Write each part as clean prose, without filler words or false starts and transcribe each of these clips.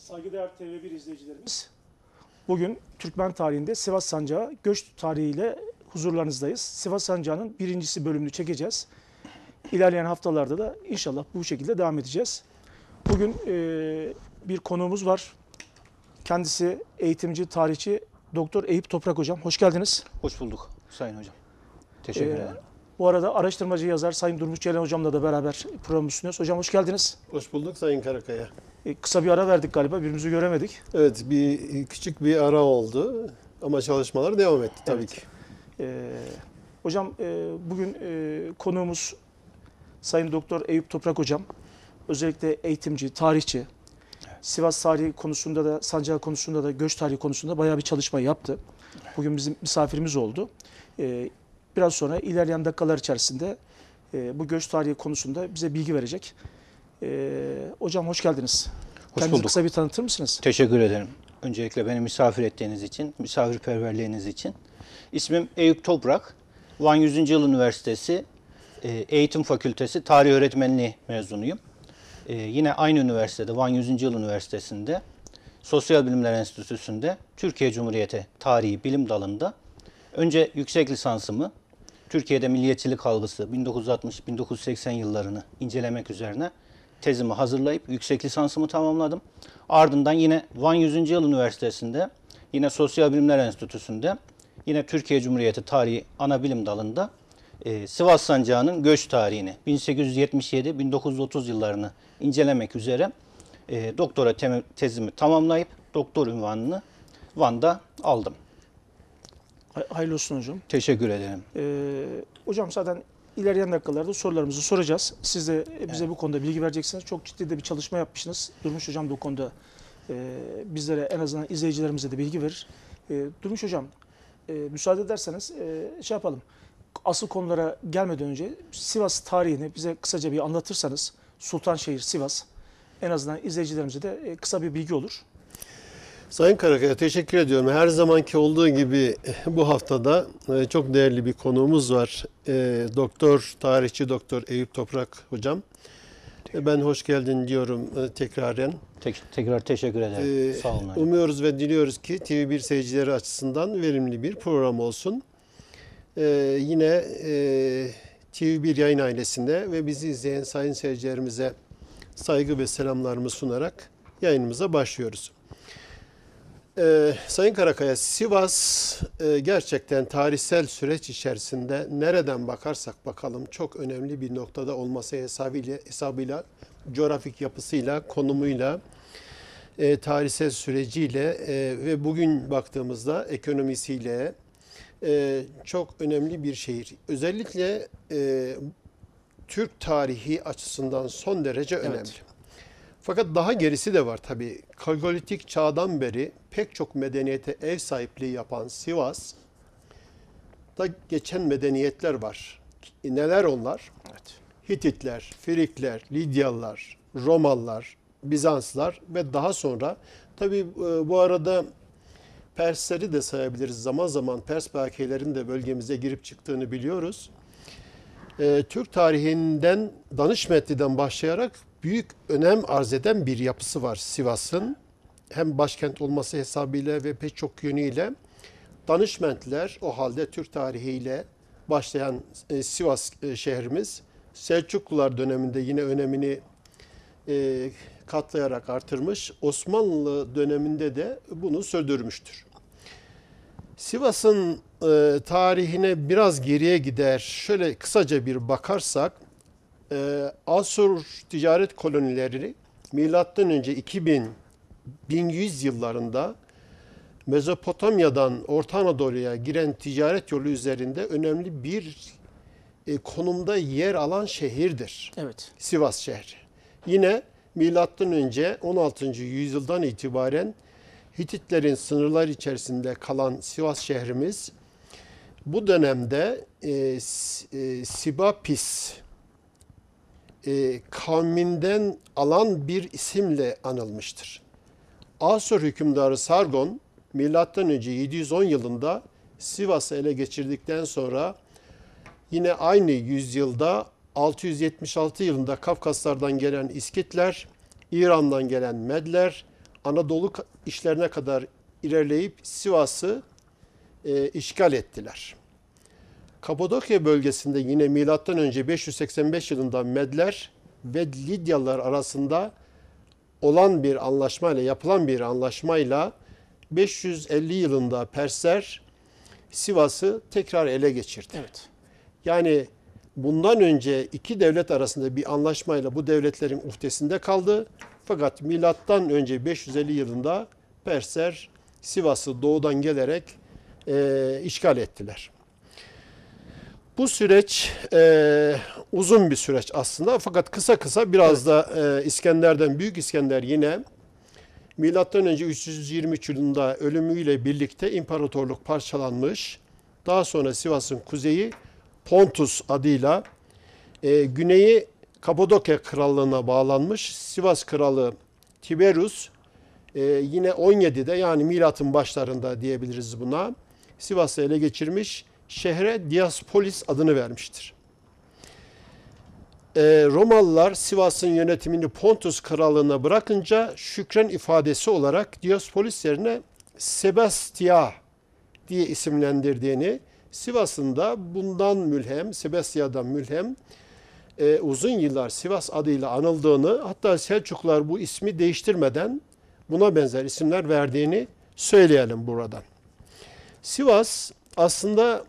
Saygıdeğer TV1 izleyicilerimiz, bugün Türkmen tarihinde Sivas Sancağı göç tarihiyle huzurlarınızdayız. Sivas Sancağı'nın birincisi bölümünü çekeceğiz. İlerleyen haftalarda da inşallah bu şekilde devam edeceğiz. Bugün bir konuğumuz var. Kendisi eğitimci, tarihçi Doktor Eyüp Toprak Hocam. Hoş geldiniz. Hoş bulduk Sayın Hocam. Teşekkür ederim. Bu arada araştırmacı yazar Sayın Durmuş Ceylan Hocam'la da beraber programı sunuyoruz. Hocam hoş geldiniz. Hoş bulduk Sayın Karakaya. Kısa bir ara verdik galiba, birbirimizi göremedik. Evet, küçük bir ara oldu ama çalışmalar devam etti tabii Evet. ki. Hocam bugün konuğumuz Sayın Doktor Eyüp Toprak Hocam. Özellikle eğitimci, tarihçi. Sivas tarihi konusunda da, Sancağı konusunda da, göç tarihi konusunda bayağı bir çalışma yaptı. Bugün bizim misafirimiz oldu. Biraz sonra ilerleyen dakikalar içerisinde bu göç tarihi konusunda bize bilgi verecek. Hocam hoş geldiniz. Hoş Kendinizi bulduk. kısa bir tanıtır mısınız? Teşekkür ederim. Öncelikle beni misafir ettiğiniz için, misafirperverliğiniz için. İsmim Eyüp Toprak. Van 100. Yıl Üniversitesi Eğitim Fakültesi Tarih Öğretmenliği mezunuyum. Yine aynı üniversitede, Van 100. Yıl Üniversitesi'nde Sosyal Bilimler Enstitüsü'nde Türkiye Cumhuriyeti Tarihi Bilim Dalı'nda önce yüksek lisansımı Türkiye'de milliyetçilik algısı 1960-1980 yıllarını incelemek üzerine tezimi hazırlayıp yüksek lisansımı tamamladım. Ardından yine Van 100. Yıl Üniversitesi'nde, yine Sosyal Bilimler Enstitüsü'nde, yine Türkiye Cumhuriyeti Tarihi Anabilim Dalı'nda Sivas Sancağı'nın göç tarihini 1877-1930 yıllarını incelemek üzere doktora tezimi tamamlayıp doktor unvanını Van'da aldım. Hayırlı olsun hocam. Teşekkür ederim. Hocam zaten ilerleyen dakikalarda sorularımızı soracağız. Siz de bize bu konuda bilgi vereceksiniz. Çok ciddi de bir çalışma yapmışsınız. Durmuş Hocam da bu konuda bizlere, en azından izleyicilerimize de bilgi verir. Durmuş Hocam, müsaade ederseniz şey yapalım. Asıl konulara gelmeden önce Sivas tarihini bize kısaca bir anlatırsanız, Sultanşehir, Sivas, en azından izleyicilerimize de kısa bir bilgi olur. Sayın Karakaya teşekkür ediyorum. Her zamanki olduğu gibi bu haftada çok değerli bir konuğumuz var. Tarihçi Doktor Eyüp Toprak Hocam. Ben hoş geldin diyorum tekraren. Tekrar teşekkür ederim. Sağ olun. Umuyoruz ve diliyoruz ki TV1 seyircileri açısından verimli bir program olsun. Yine TV1 yayın ailesinde ve bizi izleyen sayın seyircilerimize saygı ve selamlarımı sunarak yayınımıza başlıyoruz. Sayın Karakaya, Sivas gerçekten tarihsel süreç içerisinde nereden bakarsak bakalım çok önemli bir noktada olması hesabıyla coğrafik yapısıyla, konumuyla, tarihsel süreciyle ve bugün baktığımızda ekonomisiyle çok önemli bir şehir. Özellikle Türk tarihi açısından son derece önemli. Evet. Fakat daha gerisi de var tabii. Kalkolitik çağdan beri pek çok medeniyete ev sahipliği yapan Sivas'ta geçen medeniyetler var. Neler onlar? Evet. Hititler, Frikler, Lidyalılar, Romalılar, Bizanslar ve daha sonra tabii bu arada Persleri de sayabiliriz. Zaman zaman Pers bakiyelerinin de bölgemize girip çıktığını biliyoruz. Türk tarihinden, Danışmetli'den başlayarak büyük önem arz eden bir yapısı var Sivas'ın. Hem başkent olması hesabıyla ve pek çok yönüyle. Danışmentliler o halde Türk tarihiyle başlayan Sivas şehrimiz Selçuklular döneminde yine önemini katlayarak artırmış. Osmanlı döneminde de bunu sürdürmüştür. Sivas'ın tarihine biraz geriye gider. Şöyle kısaca bir bakarsak, Asur ticaret kolonileri milattan önce 1100 yıllarında Mezopotamya'dan Orta Anadolu'ya giren ticaret yolu üzerinde önemli bir konumda yer alan şehirdir. Evet. Sivas şehri. Yine milattan önce 16. yüzyıldan itibaren Hititlerin sınırları içerisinde kalan Sivas şehrimiz bu dönemde Sibapis kavminden alan bir isimle anılmıştır. Asur hükümdarı Sargon milattan önce 710 yılında Sivas'ı ele geçirdikten sonra yine aynı yüzyılda 676 yılında Kafkaslardan gelen İskitler, İran'dan gelen Medler, Anadolu işlerine kadar ilerleyip Sivas'ı işgal ettiler. Kapadokya bölgesinde yine M.Ö. 585 yılında Medler ve Lidyalılar arasında olan bir anlaşmayla, yapılan bir anlaşmayla 550 yılında Persler Sivas'ı tekrar ele geçirdi. Evet. Yani bundan önce iki devlet arasında bir anlaşmayla bu devletlerin uhdesinde kaldı. Fakat milattan önce 550 yılında Persler Sivas'ı doğudan gelerek işgal ettiler. Bu süreç uzun bir süreç aslında, fakat kısa kısa biraz da İskender'den, Büyük İskender yine milattan önce 323 yılında ölümüyle birlikte imparatorluk parçalanmış. Daha sonra Sivas'ın kuzeyi Pontus adıyla, güneyi Kapadokya Krallığı'na bağlanmış. Sivas Kralı Tiberius yine 17'de, yani milatın başlarında diyebiliriz buna, Sivas'ı ele geçirmiş, şehre Diospolis adını vermiştir. Romalılar Sivas'ın yönetimini Pontus Krallığı'na bırakınca şükran ifadesi olarak Diospolis yerine Sebastia diye isimlendirdiğini, Sivas'ın da bundan mülhem, Sebastia'dan mülhem uzun yıllar Sivas adıyla anıldığını, hatta Selçuklular bu ismi değiştirmeden buna benzer isimler verdiğini söyleyelim buradan. Sivas aslında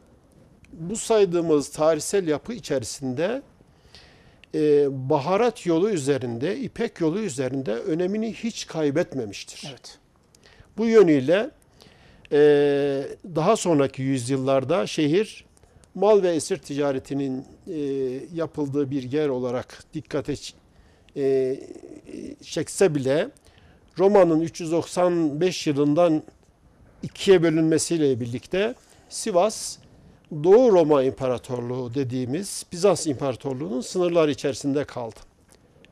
bu saydığımız tarihsel yapı içerisinde baharat yolu üzerinde, İpek yolu üzerinde önemini hiç kaybetmemiştir. Evet. Bu yönüyle daha sonraki yüzyıllarda şehir mal ve esir ticaretinin yapıldığı bir yer olarak dikkate çekse bile Roma'nın 395 yılından ikiye bölünmesiyle birlikte Sivas Doğu Roma İmparatorluğu dediğimiz Bizans İmparatorluğu'nun sınırları içerisinde kaldı.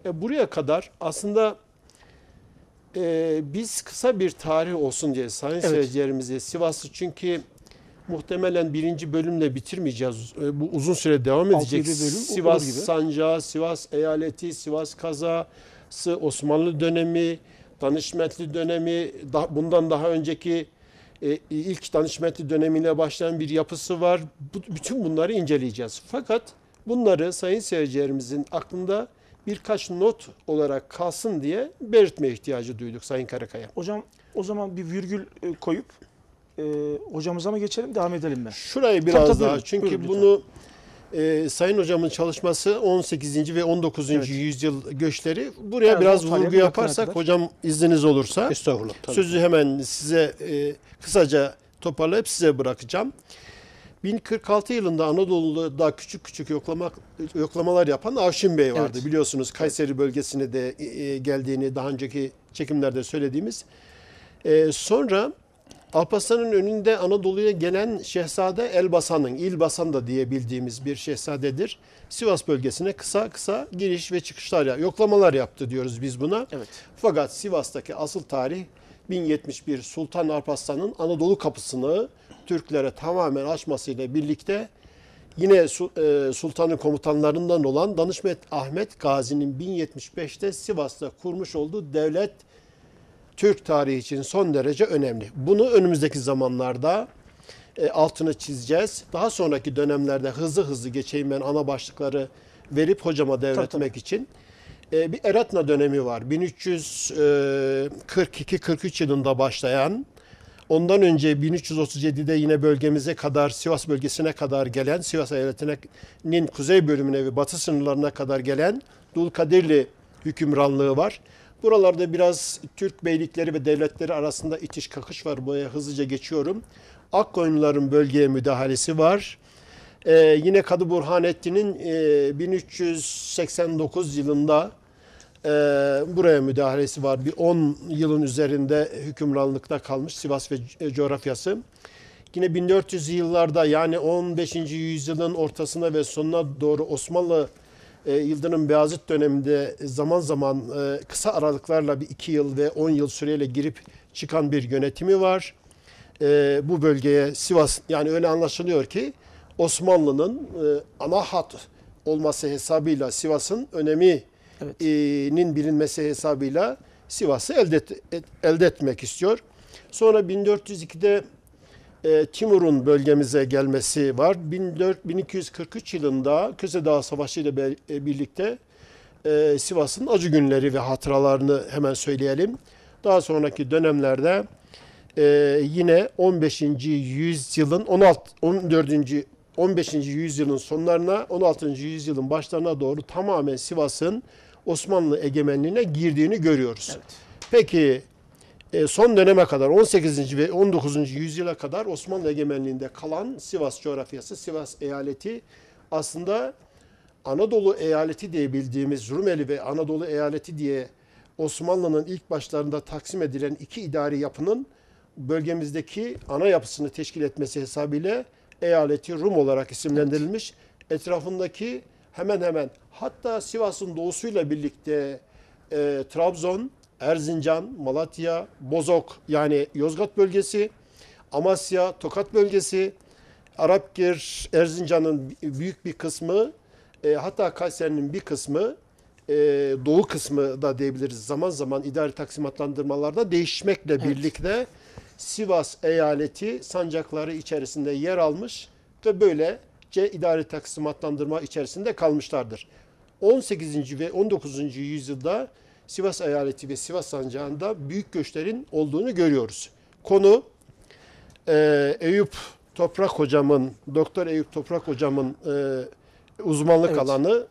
Buraya kadar aslında biz kısa bir tarih olsun diye sayın seyircilerimize Sivas'ı, çünkü muhtemelen birinci bölümle bitirmeyeceğiz. Bu uzun süre devam edecek. Sivas Sancağı, Sivas Eyaleti, Sivas Kazası, Osmanlı dönemi, Danışmetli dönemi, bundan daha önceki ilk Danışmetli dönemiyle başlayan bir yapısı var. Bütün bunları inceleyeceğiz. Fakat bunları sayın seyircilerimizin aklında birkaç not olarak kalsın diye belirtmeye ihtiyacı duyduk Sayın Karakaya. Hocam o zaman bir virgül koyup hocamıza mı geçelim, devam edelim mi? Şurayı biraz tabii, daha, buyurun, çünkü buyurun, bunu Sayın Hocamın çalışması 18. ve 19. Evet. yüzyıl göçleri. Buraya Yani biraz o tarihe vurgu yakın yaparsak kadar. hocam, izniniz olursa Estağfurullah. Tabii. sözü hemen size kısaca toparlayıp size bırakacağım. 1046 yılında Anadolu'da küçük küçük yoklamalar yapan Avşin Bey vardı. Evet. Biliyorsunuz Kayseri bölgesine de geldiğini daha önceki çekimlerde söylediğimiz. Sonra Alparslan'ın önünde Anadolu'ya gelen şehzade Elbasan'ın, İlbasan da diye bildiğimiz bir şehzadedir. Sivas bölgesine kısa kısa giriş ve çıkışlar, yoklamalar yaptı diyoruz biz buna. Evet. Fakat Sivas'taki asıl tarih 1071 Sultan Alparslan'ın Anadolu kapısını Türklere tamamen açmasıyla birlikte yine sultanın komutanlarından olan Danışmet Ahmet Gazi'nin 1075'te Sivas'ta kurmuş olduğu devlet Türk tarihi için son derece önemli. Bunu önümüzdeki zamanlarda altını çizeceğiz. Daha sonraki dönemlerde hızlı hızlı geçeyim ben ana başlıkları verip hocama devretmek için. Bir Eretna dönemi var. 1342-43 yılında başlayan, ondan önce 1337'de yine bölgemize kadar, Sivas bölgesine kadar gelen, Sivas eyaletinin kuzey bölümüne ve batı sınırlarına kadar gelen Dulkadirli hükümranlığı var. Buralarda biraz Türk beylikleri ve devletleri arasında itiş kakış var. Buraya hızlıca geçiyorum. Akkoyunluların bölgeye müdahalesi var. Yine Kadı Burhanettin'in 1389 yılında buraya müdahalesi var. Bir 10 yılın üzerinde hükümranlıkta kalmış Sivas ve coğrafyası. Yine 1400 yıllarda, yani 15. yüzyılın ortasına ve sonuna doğru Osmanlı Yıldırım Beyazıt döneminde zaman zaman kısa aralıklarla bir 2 yıl ve 10 yıl süreyle girip çıkan bir yönetimi var. Bu bölgeye Sivas, yani öyle anlaşılıyor ki Osmanlı'nın ana hat olması hesabıyla Sivas'ın öneminin bilinmesi hesabıyla Sivas'ı elde etmek istiyor. Sonra 1402'de Timur'un bölgemize gelmesi var. 1243 yılında Köse Dağı Savaşı ile birlikte Sivas'ın acı günleri ve hatıralarını hemen söyleyelim. Daha sonraki dönemlerde yine 15. yüzyılın 15. yüzyılın sonlarına 16. yüzyılın başlarına doğru tamamen Sivas'ın Osmanlı egemenliğine girdiğini görüyoruz. Evet. Peki son döneme kadar 18. ve 19. yüzyıla kadar Osmanlı egemenliğinde kalan Sivas coğrafyası, Sivas eyaleti aslında Anadolu eyaleti diye bildiğimiz Rumeli ve Anadolu eyaleti diye Osmanlı'nın ilk başlarında taksim edilen iki idari yapının bölgemizdeki ana yapısını teşkil etmesi hesabıyla eyaleti Rum olarak isimlendirilmiş. Etrafındaki hemen hemen hatta Sivas'ın doğusuyla birlikte Trabzon, Erzincan, Malatya, Bozok yani Yozgat bölgesi, Amasya, Tokat bölgesi, Arapgir, Erzincan'ın büyük bir kısmı, hatta Kayseri'nin bir kısmı, doğu kısmı da diyebiliriz. Zaman zaman idari taksimatlandırmalarda değişmekle birlikte Sivas eyaleti sancakları içerisinde yer almış ve böylece idari taksimatlandırma içerisinde kalmışlardır. 18. ve 19. yüzyılda Sivas eyaleti ve Sivas sancağında büyük göçlerin olduğunu görüyoruz. Konu Eyüp Toprak hocamın, Doktor Eyüp Toprak hocamın uzmanlık alanı.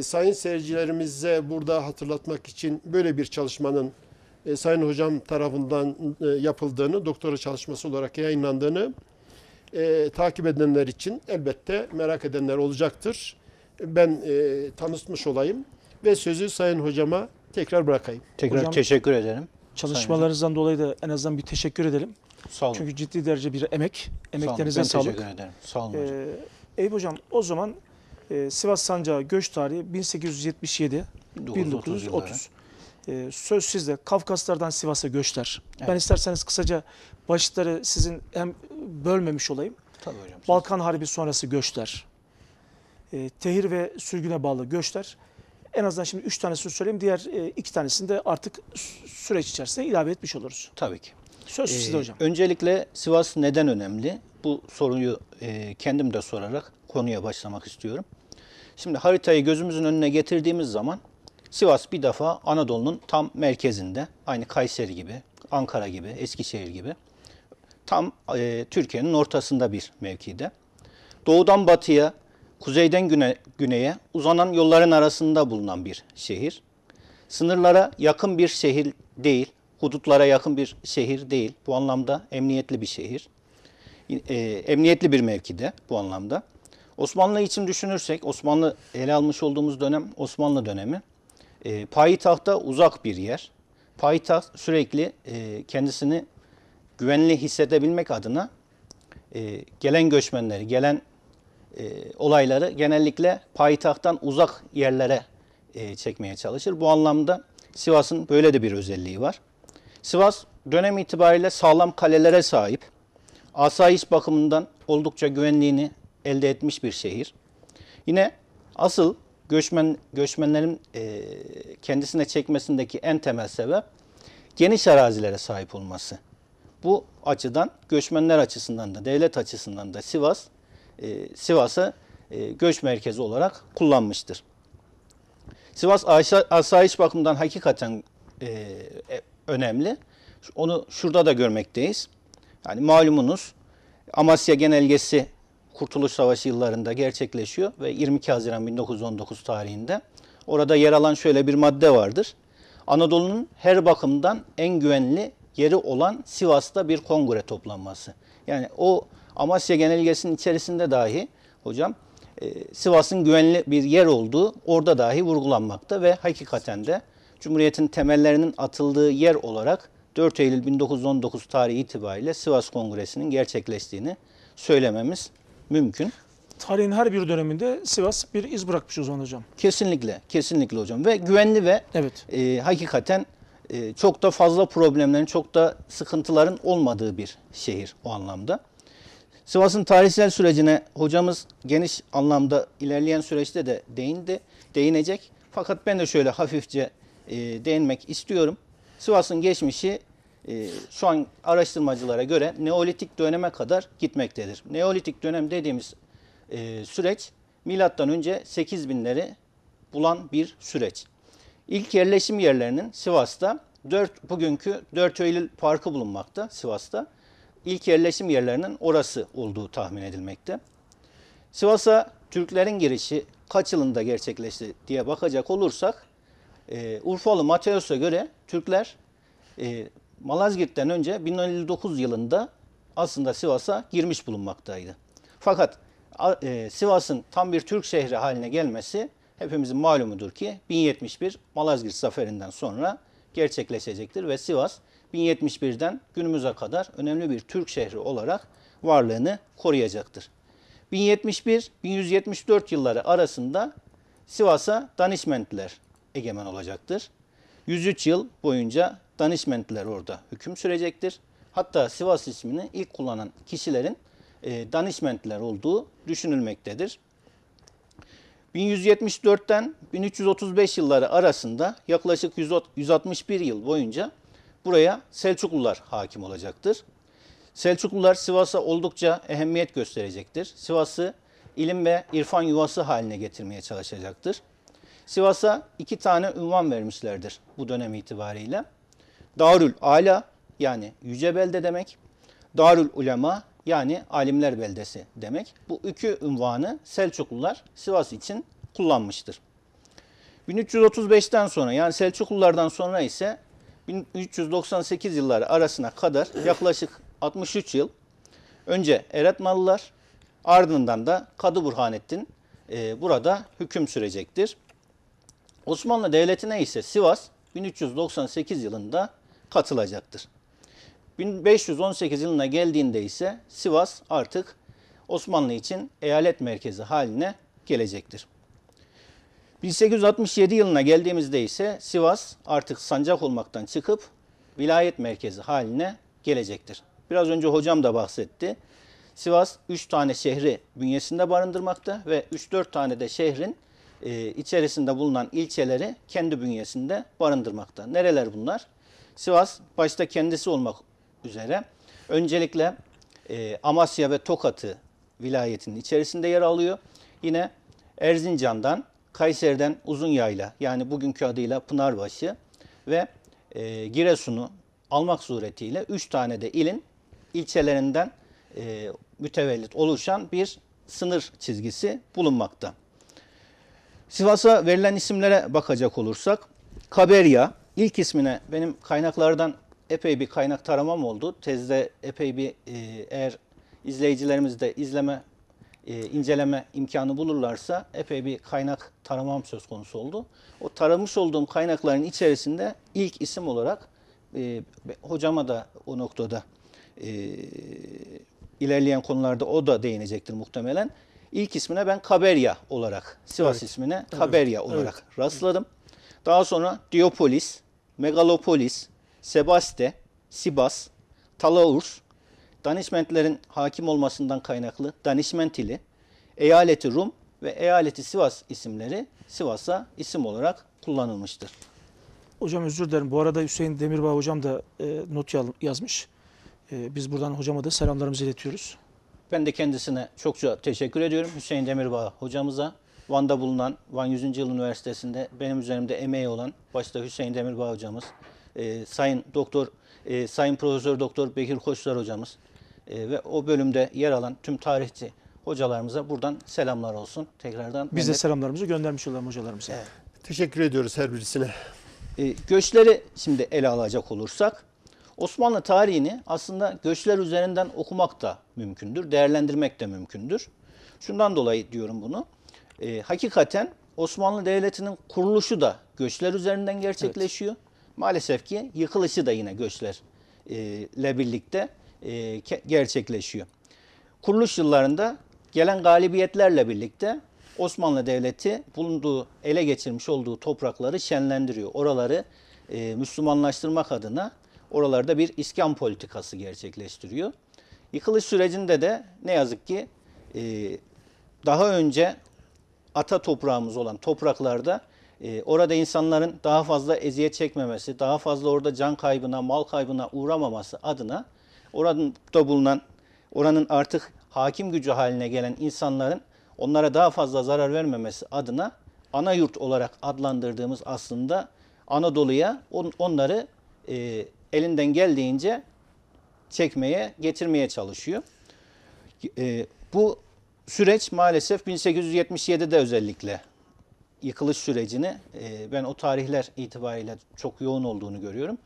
Sayın seyircilerimize burada hatırlatmak için böyle bir çalışmanın Sayın Hocam tarafından yapıldığını, doktora çalışması olarak yayınlandığını takip edenler için elbette merak edenler olacaktır. Ben tanıtmış olayım ve sözü Sayın Hocama tekrar bırakayım. Tekrar Hocam, teşekkür ederim. Çalışmalarınızdan dolayı da en azından bir teşekkür edelim. Sağ olun. Çünkü ciddi derece bir emek. Emeklerinize Ben sağlık. teşekkür ederim. Sağ olun hocam. Eyüp Hocam, o zaman Sivas Sancağı göç tarihi 1877-1930. 1930 Söz sizde. Kafkaslardan Sivas'a göçler. Evet. Ben isterseniz kısaca başlıkları sizin hem bölmemiş olayım. Tabii hocam. Balkan Harbi sonrası göçler. Tehir ve sürgüne bağlı göçler. En azından şimdi 3 tanesini söyleyeyim. Diğer 2 tanesini de artık süreç içerisinde ilave etmiş oluruz. Tabii ki. Söz sizde hocam. Öncelikle Sivas neden önemli? Bu soruyu kendim de sorarak konuya başlamak istiyorum. Şimdi haritayı gözümüzün önüne getirdiğimiz zaman Sivas bir defa Anadolu'nun tam merkezinde. Aynı Kayseri gibi, Ankara gibi, Eskişehir gibi. Tam Türkiye'nin ortasında bir mevkide. Doğudan batıya, kuzeyden güneye uzanan yolların arasında bulunan bir şehir. Sınırlara yakın bir şehir değil, hudutlara yakın bir şehir değil. Bu anlamda emniyetli bir şehir. Emniyetli bir mevkide bu anlamda. Osmanlı için düşünürsek, Osmanlı ele almış olduğumuz dönem Osmanlı dönemi. Payitahta uzak bir yer. Payitaht sürekli kendisini güvenli hissedebilmek adına gelen göçmenleri, gelen olayları genellikle payitahttan uzak yerlere çekmeye çalışır. Bu anlamda Sivas'ın böyle de bir özelliği var. Sivas dönem itibariyle sağlam kalelere sahip. Asayiş bakımından oldukça güvenliğini elde etmiş bir şehir. Yine asıl göçmenlerin kendisine çekmesindeki en temel sebep geniş arazilere sahip olması. Bu açıdan göçmenler açısından da devlet açısından da Sivas'ı göç merkezi olarak kullanmıştır. Sivas asayiş bakımından hakikaten önemli. Onu şurada da görmekteyiz. Yani malumunuz Amasya Genelgesi Kurtuluş Savaşı yıllarında gerçekleşiyor ve 22 Haziran 1919 tarihinde orada yer alan şöyle bir madde vardır. Anadolu'nun her bakımdan en güvenli yeri olan Sivas'ta bir kongre toplanması. Yani o Amasya Genelgesi'nin içerisinde dahi hocam Sivas'ın güvenli bir yer olduğu orada dahi vurgulanmakta ve hakikaten de Cumhuriyet'in temellerinin atıldığı yer olarak 4 Eylül 1919 tarihi itibariyle Sivas Kongresi'nin gerçekleştiğini söylememiz mümkün. Tarihin her bir döneminde Sivas bir iz bırakmış o zaman hocam. Kesinlikle, kesinlikle hocam. Ve güvenli ve Evet. Hakikaten çok da fazla problemlerin, çok da sıkıntıların olmadığı bir şehir o anlamda. Sivas'ın tarihsel sürecine hocamız geniş anlamda ilerleyen süreçte de değinecek. Fakat ben de şöyle hafifçe değinmek istiyorum. Sivas'ın geçmişi şu an araştırmacılara göre Neolitik döneme kadar gitmektedir. Neolitik dönem dediğimiz süreç milattan önce 8000'leri bulan bir süreç. İlk yerleşim yerlerinin Sivas'ta bugünkü 4 Eylül Parkı bulunmakta Sivas'ta. İlk yerleşim yerlerinin orası olduğu tahmin edilmekte. Sivas'a Türklerin girişi kaç yılında gerçekleşti diye bakacak olursak Urfalı Mateos'a göre Türkler Malazgirt'ten önce 1059 yılında aslında Sivas'a girmiş bulunmaktaydı. Fakat Sivas'ın tam bir Türk şehri haline gelmesi hepimizin malumudur ki 1071 Malazgirt Zaferi'nden sonra gerçekleşecektir ve Sivas 1071'den günümüze kadar önemli bir Türk şehri olarak varlığını koruyacaktır. 1071-1174 yılları arasında Sivas'a Danişmentliler egemen olacaktır. 103 yıl boyunca Danişmentliler orada hüküm sürecektir. Hatta Sivas ismini ilk kullanan kişilerin Danişmentliler olduğu düşünülmektedir. 1174'ten 1335 yılları arasında yaklaşık 161 yıl boyunca buraya Selçuklular hakim olacaktır. Selçuklular Sivas'a oldukça ehemmiyet gösterecektir. Sivas'ı ilim ve irfan yuvası haline getirmeye çalışacaktır. Sivas'a 2 tane unvan vermişlerdir bu dönem itibariyle. Darül Ala yani yüce belde demek. Darül Ulema yani alimler beldesi demek. Bu iki unvanı Selçuklular Sivas için kullanmıştır. 1335'ten sonra yani Selçuklulardan sonra ise 1398 yılları arasına kadar yaklaşık 63 yıl önce Eretmalılar ardından da Kadı Burhanettin burada hüküm sürecektir. Osmanlı Devleti'ne ise Sivas 1398 yılında katılacaktır. 1518 yılına geldiğinde ise Sivas artık Osmanlı için eyalet merkezi haline gelecektir. 1867 yılına geldiğimizde ise Sivas artık sancak olmaktan çıkıp vilayet merkezi haline gelecektir. Biraz önce hocam da bahsetti. Sivas 3 tane şehri bünyesinde barındırmakta ve 3-4 tane de şehrin içerisinde bulunan ilçeleri kendi bünyesinde barındırmakta. Nereler bunlar? Sivas başta kendisi olmak üzere öncelikle Amasya ve Tokat'ı vilayetinin içerisinde yer alıyor. Yine Erzincan'dan, Kayseri'den Uzunyayla yani bugünkü adıyla Pınarbaşı ve Giresun'u almak suretiyle 3 tane de ilin ilçelerinden mütevellit oluşan bir sınır çizgisi bulunmakta. Sivas'a verilen isimlere bakacak olursak Kaberya ilk ismine benim kaynaklardan epey bir kaynak taramam oldu. Tezde epey bir eğer izleyicilerimiz de inceleme imkanı bulurlarsa epey bir kaynak taramam söz konusu oldu. O taramış olduğum kaynakların içerisinde ilk isim olarak hocama da o noktada ilerleyen konularda o da değinecektir muhtemelen. İlk ismine ben Kaberya olarak, Sivas ismine Kaberya olarak rastladım. Daha sonra Diopolis, Megalopolis, Sebaste, Sibas, Talaurs, Danişmentlerin hakim olmasından kaynaklı Danişmentili, Eyaleti Rum ve Eyaleti Sivas isimleri Sivas'a isim olarak kullanılmıştır. Hocam özür dilerim. Bu arada Hüseyin Demirbağ hocam da not yazmış. Biz buradan hocama da selamlarımızı iletiyoruz. Ben de kendisine çokça teşekkür ediyorum. Hüseyin Demirbağ hocamıza, Van'da bulunan Van 100. Yıl Üniversitesi'nde benim üzerimde emeği olan başta Hüseyin Demirbağ hocamız, Sayın Profesör Doktor Bekir Koçlar hocamız ve o bölümde yer alan tüm tarihçi hocalarımıza buradan selamlar olsun. Tekrardan biz de selamlarımızı göndermiş olalım hocalarımıza. Evet. Teşekkür ediyoruz her birisine. Göçleri şimdi ele alacak olursak Osmanlı tarihini aslında göçler üzerinden okumak da mümkündür, değerlendirmek de mümkündür. Şundan dolayı diyorum bunu. Hakikaten Osmanlı Devleti'nin kuruluşu da göçler üzerinden gerçekleşiyor. Evet. Maalesef ki yıkılışı da yine göçlerle birlikte gerçekleşiyor. Kuruluş yıllarında gelen galibiyetlerle birlikte Osmanlı Devleti ele geçirmiş olduğu toprakları şenlendiriyor. Oraları Müslümanlaştırmak adına oralarda bir iskan politikası gerçekleştiriyor. Yıkılış sürecinde de ne yazık ki daha önce ata toprağımız olan topraklarda orada insanların daha fazla eziyet çekmemesi, daha fazla orada can kaybına, mal kaybına uğramaması adına orada bulunan, oranın artık hakim gücü haline gelen insanların onlara daha fazla zarar vermemesi adına ana yurt olarak adlandırdığımız aslında Anadolu'ya onları elinden geldiğince çekmeye, getirmeye çalışıyor. Bu süreç maalesef 1877'de özellikle yıkılış sürecini ben o tarihler itibariyle çok yoğun olduğunu görüyorum.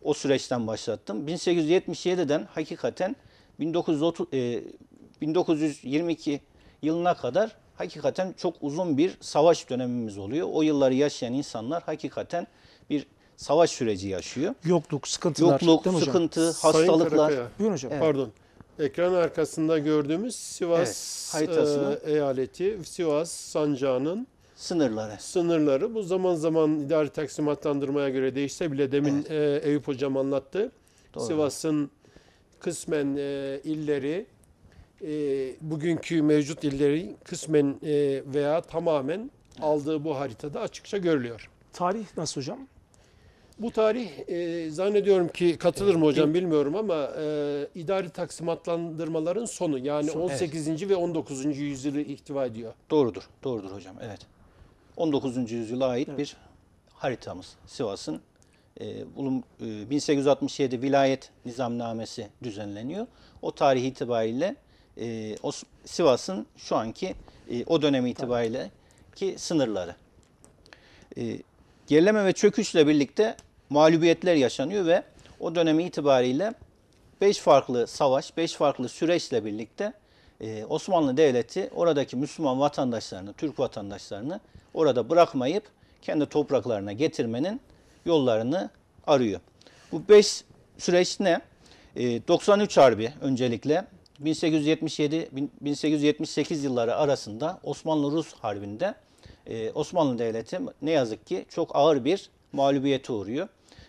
O süreçten başlattım. 1877'den hakikaten 1922 yılına kadar hakikaten çok uzun bir savaş dönemimiz oluyor. O yılları yaşayan insanlar hakikaten bir savaş süreci yaşıyor. Yokluk, sıkıntılar. Yokluk, değil mi hocam? sıkıntı, Sayın hastalıklar. Karakaya, Buyurun hocam. pardon. Ekran arkasında gördüğümüz Sivas Evet, haritasını. eyaleti, Sivas sancağının Sınırları. sınırları. Bu zaman zaman idari taksimatlandırmaya göre değişse bile demin Eyüp Hocam anlattı. Doğru. Sivas'ın kısmen illeri, bugünkü mevcut illeri kısmen veya tamamen aldığı bu haritada açıkça görülüyor. Tarih nasıl hocam? Bu tarih zannediyorum ki katılır mı hocam bilmiyorum ama idari taksimatlandırmaların sonu yani 18. ve 19. yüzyılı ihtiva ediyor. Doğrudur. Doğrudur hocam. Evet. 19. yüzyıla ait bir haritamız. Sivas'ın 1867 vilayet nizamnamesi düzenleniyor. O tarih itibariyle Sivas'ın şu anki o dönem itibariyle ki sınırları. Gerileme ve çöküşle birlikte mağlubiyetler yaşanıyor ve o dönem itibariyle 5 farklı savaş, 5 farklı süreçle birlikte Osmanlı Devleti oradaki Müslüman vatandaşlarını, Türk vatandaşlarını orada bırakmayıp kendi topraklarına getirmenin yollarını arıyor. Bu 5 süreç ne? 93 Harbi öncelikle 1877-1878 yılları arasında Osmanlı-Rus Harbi'nde Osmanlı Devleti ne yazık ki çok ağır bir mağlubiyete uğruyor.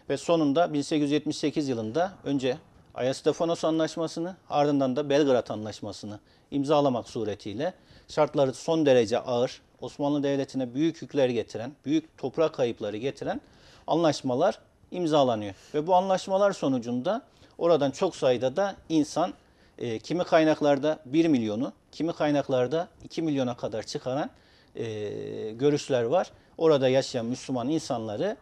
Ve sonunda 1878 yılında önce Ayastefanos Anlaşması'nı ardından da Belgrad Anlaşması'nı imzalamak suretiyle şartları son derece ağır, Osmanlı Devleti'ne büyük yükler getiren, büyük toprak kayıpları getiren anlaşmalar imzalanıyor. Ve bu anlaşmalar sonucunda oradan çok sayıda da insan, kimi kaynaklarda 1 milyonu, kimi kaynaklarda 2 milyona kadar çıkaran görüşler var. Orada yaşayan Müslüman insanları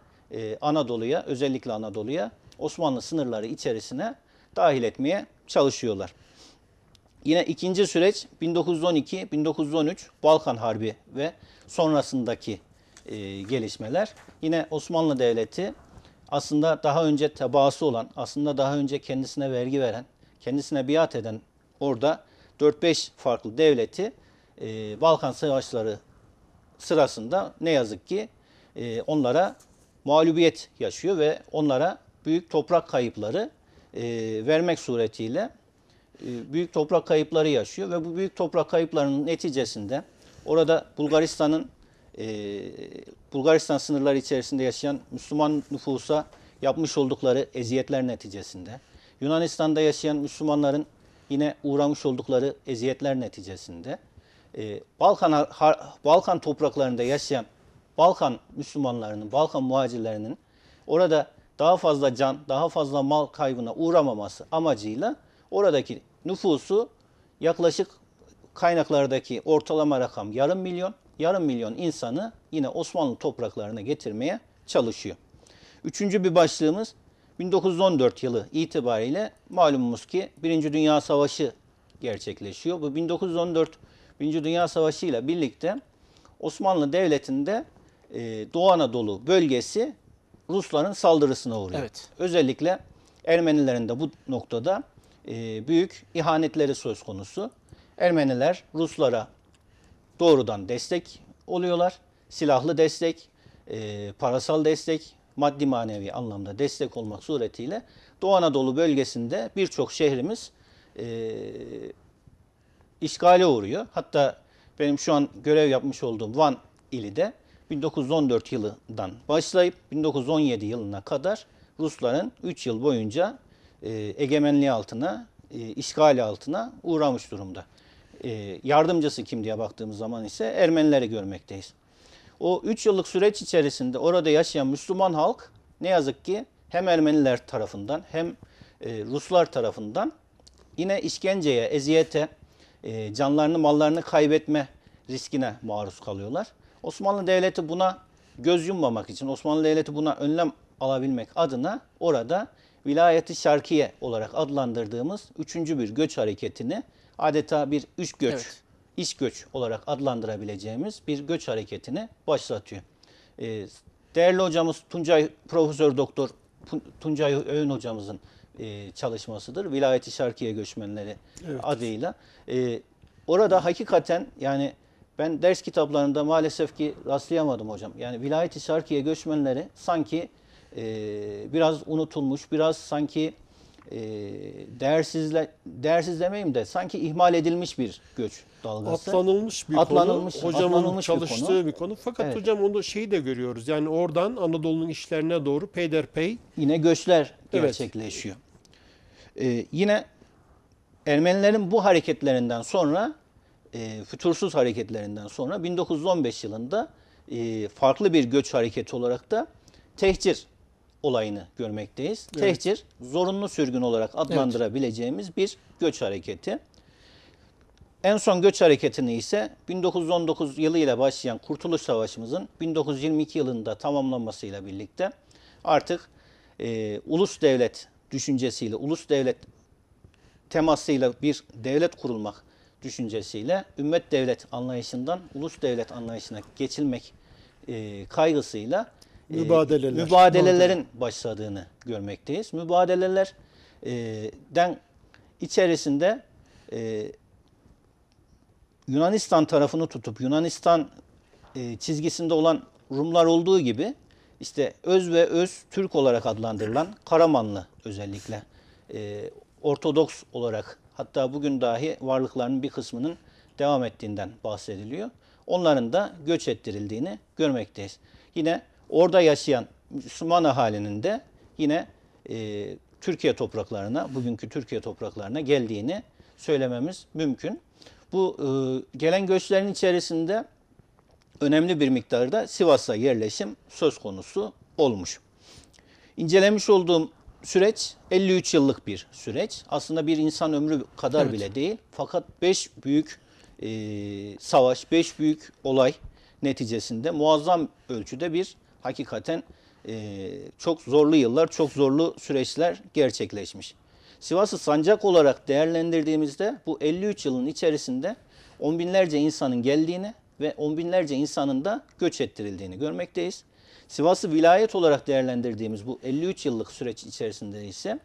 Anadolu'ya, özellikle Anadolu'ya Osmanlı sınırları içerisine dahil etmeye çalışıyorlar. Yine ikinci süreç 1912-1913 Balkan Harbi ve sonrasındaki gelişmeler. Yine Osmanlı Devleti aslında daha önce tebaası olan, aslında daha önce kendisine vergi veren, kendisine biat eden orada 4-5 farklı devleti Balkan Savaşları sırasında ne yazık ki onlara mağlubiyet yaşıyor ve onlara büyük toprak kayıpları vermek suretiyle büyük toprak kayıpları yaşıyor ve bu büyük toprak kayıplarının neticesinde orada Bulgaristan sınırları içerisinde yaşayan Müslüman nüfusa yapmış oldukları eziyetler neticesinde, Yunanistan'da yaşayan Müslümanların yine uğramış oldukları eziyetler neticesinde, Balkan topraklarında yaşayan Balkan Müslümanlarının, Balkan muhacirlerinin orada daha fazla can, daha fazla mal kaybına uğramaması amacıyla oradaki nüfusu yaklaşık kaynaklardaki ortalama rakam yarım milyon insanı yine Osmanlı topraklarına getirmeye çalışıyor. Üçüncü bir başlığımız 1914 yılı itibariyle malumumuz ki Birinci Dünya Savaşı gerçekleşiyor. Bu 1914 Birinci Dünya Savaşı ile birlikte Osmanlı Devleti'nde Doğu Anadolu bölgesi Rusların saldırısına uğruyor. Evet. Özellikle Ermenilerin de bu noktada büyük ihanetleri söz konusu. Ermeniler Ruslara doğrudan destek oluyorlar. Silahlı destek, parasal destek, maddi manevi anlamda destek olmak suretiyle Doğu Anadolu bölgesinde birçok şehrimiz işgale uğruyor. Hatta benim şu an görev yapmış olduğum Van ili de 1914 yılından başlayıp 1917 yılına kadar Rusların 3 yıl boyunca egemenliği altına, işgali altına uğramış durumda. Yardımcısı kim diye baktığımız zaman ise Ermenileri görmekteyiz. O 3 yıllık süreç içerisinde orada yaşayan Müslüman halk ne yazık ki hem Ermeniler tarafından hem Ruslar tarafından yine işkenceye, eziyete, canlarını, mallarını kaybetme riskine maruz kalıyorlar. Osmanlı Devleti buna göz yummamak için, Osmanlı Devleti buna önlem alabilmek adına orada Vilayeti Şarkiye olarak adlandırdığımız 3. bir göç hareketini adeta bir Evet. iş göç olarak adlandırabileceğimiz bir göç hareketini başlatıyor. Değerli hocamız Profesör Doktor Tuncay Öğün hocamızın çalışmasıdır. Vilayeti Şarkiye Göçmenleri adıyla. Orada hakikaten yani ben ders kitaplarında maalesef ki rastlayamadım hocam. Yani Vilayeti Şarkiye Göçmenleri sanki biraz unutulmuş, biraz sanki değersiz demeyeyim de sanki ihmal edilmiş bir göç dalgası. Atlanılmış bir Atlanılmış konu. Hocamın atlanılmış bir çalıştığı konu. bir konu. Fakat Evet. hocam onu şeyi de görüyoruz. Yani oradan Anadolu'nun işlerine doğru peyderpey Yine göçler Evet. gerçekleşiyor. Yine Ermenilerin bu hareketlerinden sonra, fütursuz hareketlerinden sonra 1915 yılında farklı bir göç hareketi olarak da tehcir olayını görmekteyiz. Evet. Tehcir, zorunlu sürgün olarak adlandırabileceğimiz bir göç hareketi. En son göç hareketini ise 1919 yılıyla başlayan Kurtuluş Savaşımızın 1922 yılında tamamlanmasıyla birlikte artık ulus devlet düşüncesiyle, ulus devlet temasıyla bir devlet kurulmak düşüncesiyle ümmet devlet anlayışından ulus devlet anlayışına geçilmek kaygısıyla mübadelelerin başladığını görmekteyiz. Mübadelelerden içerisinde Yunanistan tarafını tutup Yunanistan çizgisinde olan Rumlar olduğu gibi işte öz ve öz Türk olarak adlandırılan Karamanlı özellikle Ortodoks olarak hatta bugün dahi varlıklarının bir kısmının devam ettiğinden bahsediliyor. Onların da göç ettirildiğini görmekteyiz. Yine orada yaşayan Müslüman ahalinin de yine Türkiye topraklarına, bugünkü Türkiye topraklarına geldiğini söylememiz mümkün. Bu gelen göçlerin içerisinde önemli bir miktarda Sivas'a yerleşim söz konusu olmuş. İncelemiş olduğum süreç 53 yıllık bir süreç. Aslında bir insan ömrü kadar bile değil. Fakat 5 büyük savaş, 5 büyük olay neticesinde muazzam ölçüde bir hakikaten çok zorlu yıllar, çok zorlu süreçler gerçekleşmiş. Sivas'ı sancak olarak değerlendirdiğimizde bu 53 yılın içerisinde on binlerce insanın geldiğini ve on binlerce insanın da göç ettirildiğini görmekteyiz. Sivas'ı vilayet olarak değerlendirdiğimiz bu 53 yıllık süreç içerisinde ise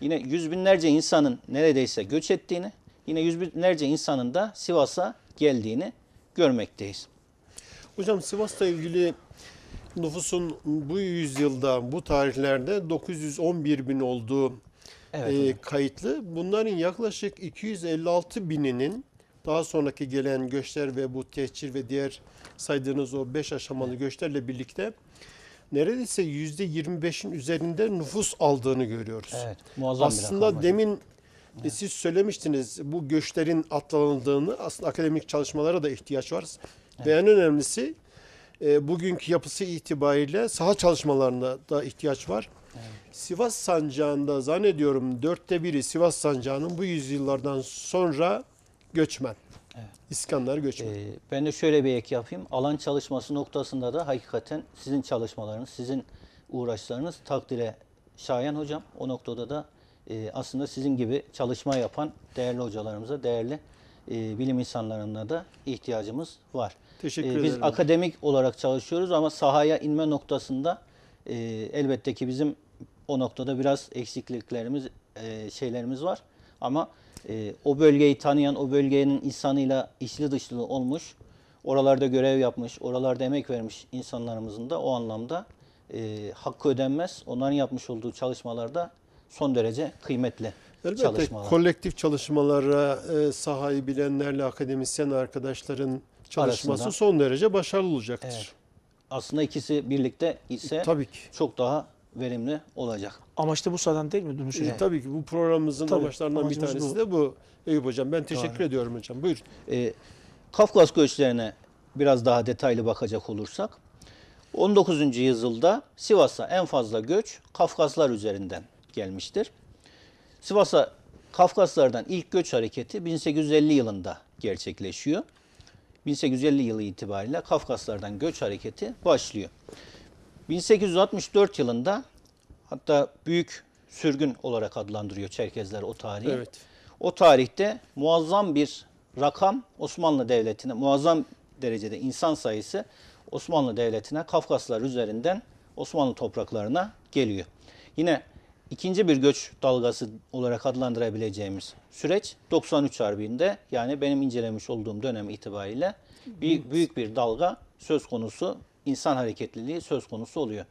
yine yüz binlerce insanın neredeyse göç ettiğini, yine yüz binlerce insanın da Sivas'a geldiğini görmekteyiz. Hocam Sivas'la ilgili nüfusun bu yüzyılda, bu tarihlerde 911 bin olduğu kayıtlı. Bunların yaklaşık 256 bininin daha sonraki gelen göçler ve bu tehcir ve diğer saydığınız o 5 aşamalı göçlerle birlikte neredeyse %25'in üzerinde nüfus aldığını görüyoruz. Evet, muazzam bir Aslında rakam. demin siz söylemiştiniz bu göçlerin atlanıldığını, aslında akademik çalışmalara da ihtiyaç var. Ve en önemlisi bugünkü yapısı itibariyle saha çalışmalarına da ihtiyaç var. Sivas Sancağı'nda zannediyorum 1/4 Sivas Sancağı'nın bu yüzyıllardan sonra göçmen. İskanlar göçmen. Ben de şöyle bir ek yapayım. Alan çalışması noktasında da hakikaten sizin çalışmalarınız, sizin uğraşlarınız takdire şayan hocam. O noktada da aslında sizin gibi çalışma yapan değerli hocalarımıza, değerli bilim insanlarına da ihtiyacımız var. Teşekkür Biz ederim. akademik olarak çalışıyoruz ama sahaya inme noktasında elbette ki bizim o noktada biraz eksikliklerimiz, şeylerimiz var. Ama o bölgeyi tanıyan, o bölgenin insanıyla içli dışlı olmuş, oralarda görev yapmış, oralarda emek vermiş insanlarımızın da o anlamda hakkı ödenmez. Onların yapmış olduğu çalışmalarda son derece kıymetli Elbette çalışmalar. kolektif çalışmalara sahayı bilenlerle akademisyen arkadaşların çalışması Arasında. son derece başarılı olacaktır. Evet. Aslında ikisi birlikte ise Tabii ki. çok daha verimli olacak. Amaç da bu zaten değil mi Durmuş Hocam? Tabii ki bu programımızın Tabii, amaçlarından bir amacımız tanesi bu. de bu. Eyüp Hocam ben teşekkür Doğru. ediyorum hocam. Buyur. Kafkas göçlerine biraz daha detaylı bakacak olursak 19. yüzyılda Sivas'a en fazla göç Kafkaslar üzerinden gelmiştir. Sivas'a Kafkaslardan ilk göç hareketi 1850 yılında gerçekleşiyor. 1850 yılı itibariyle Kafkaslardan göç hareketi başlıyor. 1864 yılında, hatta büyük sürgün olarak adlandırıyor Çerkezler o tarihi. Evet. O tarihte muazzam bir rakam Osmanlı Devleti'ne, muazzam derecede insan sayısı Osmanlı Devleti'ne Kafkaslar üzerinden Osmanlı topraklarına geliyor. Yine ikinci bir göç dalgası olarak adlandırabileceğimiz süreç 93 Harbi'nde, yani benim incelemiş olduğum dönem itibariyle büyük bir dalga söz konusu, insan hareketliliği söz konusu oluyor.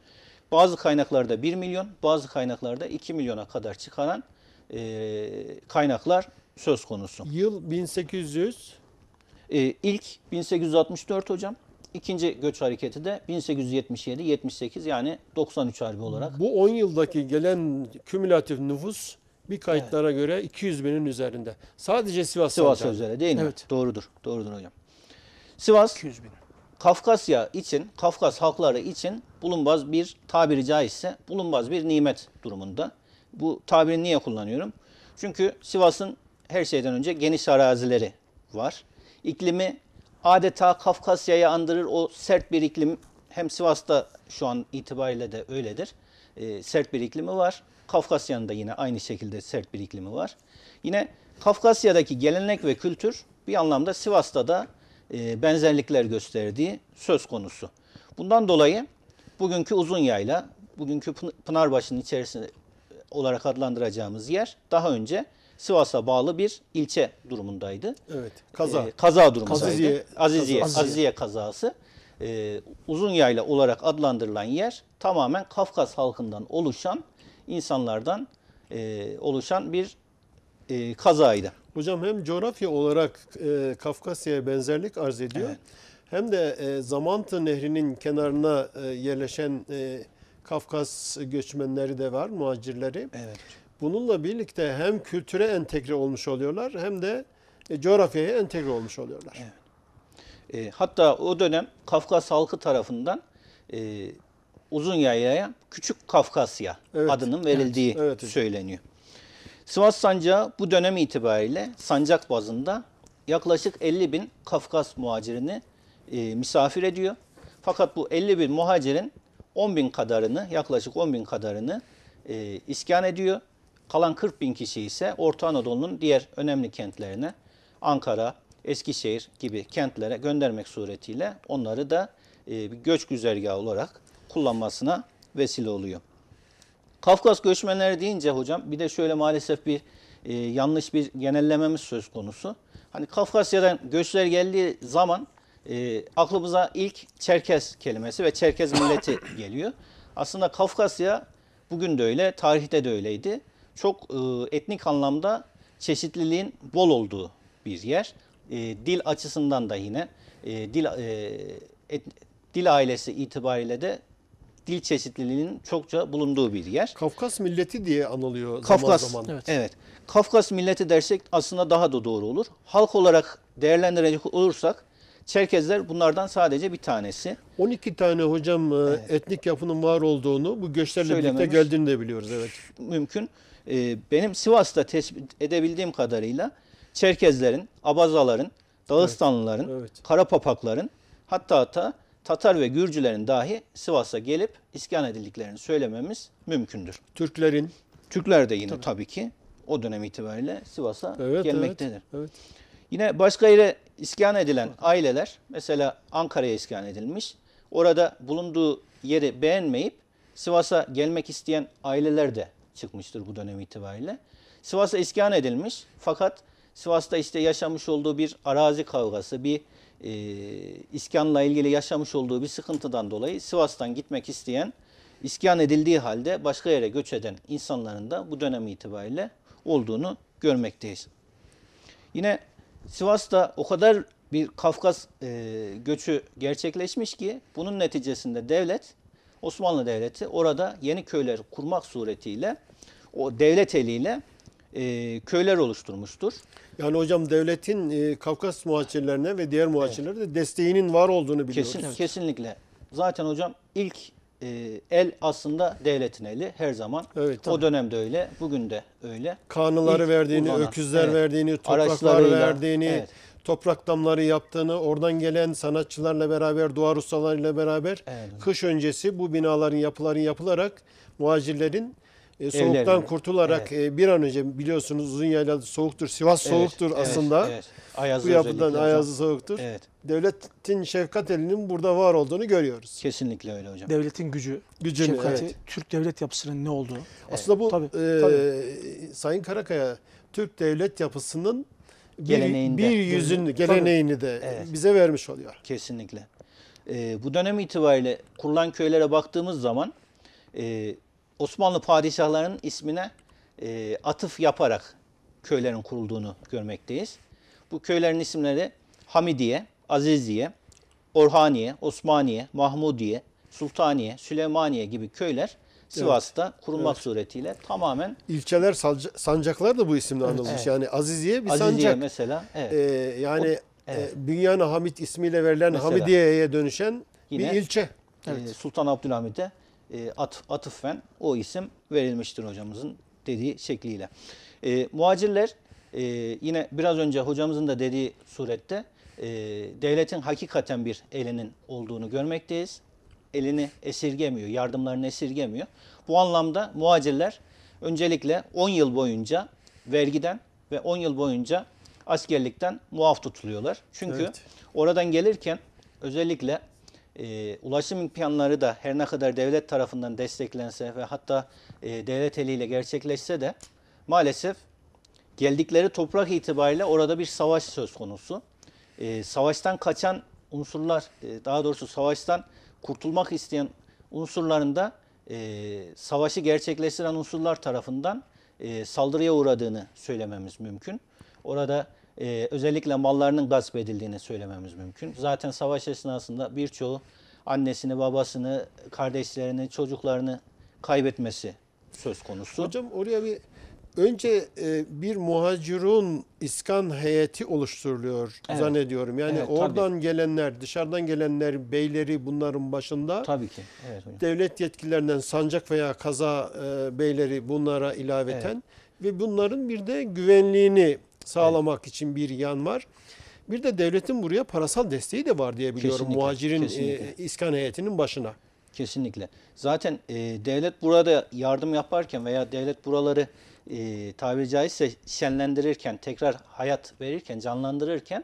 Bazı kaynaklarda 1 milyon, bazı kaynaklarda 2 milyona kadar çıkaran kaynaklar söz konusu. Yıl 1800. İlk 1864 hocam. İkinci göç hareketi de 1877-78, yani 93 Harbi olarak. Bu 10 yıldaki gelen kümülatif nüfus bir kayıtlara göre 200 binin üzerinde. Sadece Sivas Sivas üzere değil mi? Evet. Doğrudur. Doğrudur hocam. Sivas 200 bin. Kafkasya için, Kafkas halkları için bulunmaz bir, tabiri caizse bulunmaz bir nimet durumunda. Bu tabiri niye kullanıyorum? Çünkü Sivas'ın her şeyden önce geniş arazileri var. İklimi adeta Kafkasya'yı andırır, o sert bir iklim. Hem Sivas'ta şu an itibariyle de öyledir. Sert bir iklimi var. Kafkasya'nın da yine aynı şekilde sert bir iklimi var. Yine Kafkasya'daki gelenek ve kültür bir anlamda Sivas'ta da benzerlikler gösterdiği söz konusu. Bundan dolayı bugünkü Uzunyayla, bugünkü Pınarbaşı'nın içerisinde olarak adlandıracağımız yer daha önce Sivas'a bağlı bir ilçe durumundaydı. Evet. Kaza. Kaza durumundaydı. Aziziye. Aziziye kazası. Uzunyayla olarak adlandırılan yer tamamen Kafkas halkından oluşan insanlardan oluşan bir kazaydı. Hocam hem coğrafya olarak Kafkasya'ya benzerlik arz ediyor. Evet. Hem de Zamantı Nehri'nin kenarına yerleşen Kafkas göçmenleri de var, muhacirleri. Evet. Bununla birlikte hem kültüre entegre olmuş oluyorlar hem de coğrafyaya entegre olmuş oluyorlar. Evet. Hatta o dönem Kafkas halkı tarafından Uzunyaya'ya Küçük Kafkasya adının verildiği Evet. söyleniyor. Sivas Sancağı bu dönem itibariyle sancak bazında yaklaşık 50 bin Kafkas muhacirini misafir ediyor. Fakat bu 50 bin muhacirin 10 bin kadarını, yaklaşık 10 bin kadarını iskan ediyor. Kalan 40 bin kişi ise Orta Anadolu'nun diğer önemli kentlerine, Ankara, Eskişehir gibi kentlere göndermek suretiyle onları da bir göç güzergahı olarak kullanmasına vesile oluyor. Kafkas göçmenleri deyince hocam bir de şöyle maalesef bir yanlış bir genellememiz söz konusu. Hani Kafkasya'dan göçler geldiği zaman aklımıza ilk Çerkez kelimesi ve Çerkez milleti geliyor. Aslında Kafkasya bugün de öyle, tarihte de öyleydi. Çok etnik anlamda çeşitliliğin bol olduğu bir yer. Dil açısından da yine dil ailesi itibariyle de dil çeşitliliğinin çokça bulunduğu bir yer. Kafkas milleti diye anılıyor Kafkas, zaman zaman. evet. Kafkas milleti dersek aslında daha da doğru olur. Halk olarak değerlendirecek olursak Çerkezler bunlardan sadece bir tanesi. 12 tane hocam etnik yapının var olduğunu, bu göçlerle birlikte Söylememiz geldiğini de biliyoruz. Evet. Mümkün. Benim Sivas'ta tespit edebildiğim kadarıyla Çerkezlerin, Abazaların, Dağıstanlıların, Evet. Karapapakların, hatta Tatar ve Gürcülerin dahi Sivas'a gelip iskan edildiklerini söylememiz mümkündür. Türklerin. Türkler de yine tabii ki o dönem itibariyle Sivas'a gelmektedir. Evet. Yine başka yere iskan edilen aileler, mesela Ankara'ya iskan edilmiş. Orada bulunduğu yeri beğenmeyip Sivas'a gelmek isteyen aileler de çıkmıştır bu dönem itibariyle. Sivas'a iskan edilmiş fakat Sivas'ta işte yaşamış olduğu bir arazi kavgası, bir iskanla ilgili yaşamış olduğu bir sıkıntıdan dolayı Sivas'tan gitmek isteyen, iskan edildiği halde başka yere göç eden insanların da bu dönem itibariyle olduğunu görmekteyiz. Yine Sivas'ta o kadar bir Kafkas göçü gerçekleşmiş ki bunun neticesinde devlet, Osmanlı Devleti orada yeni köyler kurmak suretiyle o devlet eliyle köyler oluşturmuştur. Yani hocam devletin Kafkas muhacirlerine ve diğer muhacirlere de desteğinin var olduğunu biliyoruz. Kesinlikle. Zaten hocam ilk el aslında devletin eli her zaman. Evet, O dönemde öyle, bugün de öyle. Kanunları İlk verdiğini, uzanan, öküzler evet, verdiğini, topraklar araçlarıyla, verdiğini, evet. toprak damları yaptığını, oradan gelen sanatçılarla beraber, duvar ustalarıyla beraber Evet. kış öncesi bu binaların, yapıların yapılarak muhacirlerin soğuktan Evlerine. kurtularak bir an önce biliyorsunuz uzun yayla soğuktur, Sivas soğuktur Evet, aslında. evet. Ayazı Bu yapıdan özellikle hocam. ayazı soğuktur. Evet, Devletin şefkat elinin burada var olduğunu görüyoruz. kesinlikle öyle hocam. Devletin gücü, Gücünü, şefkati, evet. Türk devlet yapısının ne olduğu. Aslında bu Tabii, Sayın Karakaya Türk devlet yapısının Geleneğinde. bir yüzünü, geleneğini de Evet. bize vermiş oluyor. Kesinlikle. Bu dönem itibariyle kurulan köylere baktığımız zaman Osmanlı padişahlarının ismine atıf yaparak köylerin kurulduğunu görmekteyiz. Bu köylerin isimleri Hamidiye, Aziziye, Orhaniye, Osmaniye, Mahmudiye, Sultaniye, Süleymaniye gibi köyler Sivas'ta kurulmak suretiyle tamamen İlçeler, sancaklar da bu isimle anılmış. evet. Yani Aziziye bir Aziziye sancak. mesela. Evet. Yani evet. Bünyan-ı Hamid ismiyle verilen Mesela. Hamidiye'ye dönüşen Yine- bir ilçe. Sultan Abdülhamid'e atıfen o isim verilmiştir hocamızın dediği şekliyle. Muhacirler yine biraz önce hocamızın da dediği surette devletin hakikaten bir elinin olduğunu görmekteyiz. Elini esirgemiyor, yardımlarını esirgemiyor. Bu anlamda muhacirler öncelikle 10 yıl boyunca vergiden ve 10 yıl boyunca askerlikten muaf tutuluyorlar. Çünkü Evet. oradan gelirken özellikle ulaşım imkanları da her ne kadar devlet tarafından desteklense ve hatta devlet eliyle gerçekleşse de maalesef geldikleri toprak itibariyle orada bir savaş söz konusu. Savaştan kaçan unsurlar, daha doğrusu savaştan kurtulmak isteyen unsurların da savaşı gerçekleştiren unsurlar tarafından saldırıya uğradığını söylememiz mümkün. Orada özellikle mallarının gasp edildiğini söylememiz mümkün. Zaten savaş esnasında birçoğu annesini, babasını, kardeşlerini, çocuklarını kaybetmesi söz konusu. Hocam oraya önce bir muhacirun iskan heyeti oluşturuluyor Evet. zannediyorum. Yani Evet, oradan gelenler, dışarıdan gelenler, beyleri bunların başında. Tabii ki. Evet hocam. Devlet yetkililerinden sancak veya kaza beyleri bunlara ilaveten ve bunların bir de güvenliğini sağlamak için bir yan var. Bir de devletin buraya parasal desteği de var diye biliyorum Kesinlikle, muhacirin kesinlikle. iskan heyetinin başına. Kesinlikle. Zaten devlet burada yardım yaparken veya devlet buraları tabiri caizse şenlendirirken, tekrar hayat verirken, canlandırırken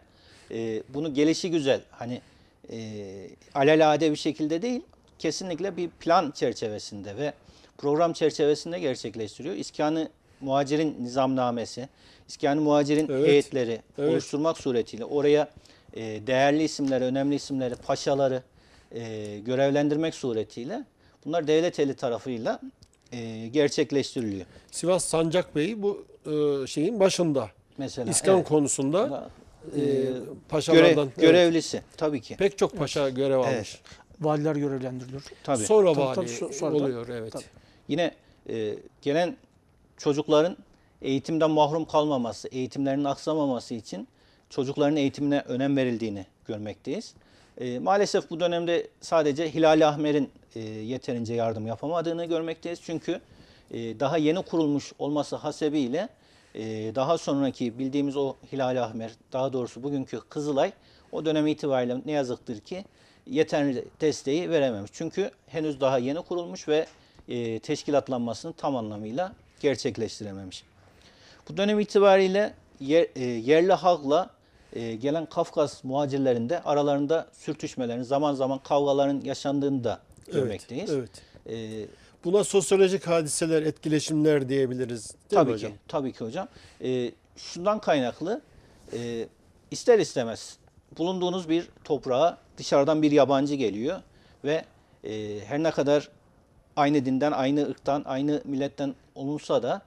bunu gelişigüzel hani alelade bir şekilde değil, kesinlikle bir plan çerçevesinde ve program çerçevesinde gerçekleştiriyor. İskan-ı Muhacir'in nizamnamesi, İskan-ı Muhacir'in Evet, heyetleri evet. oluşturmak suretiyle oraya değerli isimleri, önemli isimleri, paşaları görevlendirmek suretiyle bunlar devlet eli tarafıyla gerçekleştiriliyor. Sivas Sancak Bey'i bu şeyin başında. Mesela İskan evet, konusunda e, paşalardan evet, görevlisi tabii ki. pek çok paşa görev almış. Valiler görevlendiriliyor. Tabii. Sonra Tabii, vali tabii, sonradan. oluyor evet. Tabii. Yine gelen çocukların eğitimden mahrum kalmaması, eğitimlerinin aksamaması için çocukların eğitimine önem verildiğini görmekteyiz. Maalesef bu dönemde sadece Hilal-i Ahmer'in yeterince yardım yapamadığını görmekteyiz. Çünkü daha yeni kurulmuş olması hasebiyle daha sonraki bildiğimiz o Hilal-i Ahmer, daha doğrusu bugünkü Kızılay o dönem itibariyle ne yazıktır ki yeterli desteği verememiş. Çünkü henüz daha yeni kurulmuş ve teşkilatlanmasını tam anlamıyla gerçekleştirememiş. Bu dönem itibariyle yerli halkla gelen Kafkas muhacirlerinde aralarında sürtüşmelerin, zaman zaman kavgaların yaşandığını da görmekteyiz. Evet. Buna sosyolojik hadiseler, etkileşimler diyebiliriz. Değil Tabii mi ki, hocam? tabii ki hocam. Şundan kaynaklı, ister istemez bulunduğunuz bir toprağa dışarıdan bir yabancı geliyor ve her ne kadar aynı dinden, aynı ırktan, aynı milletten olunsa da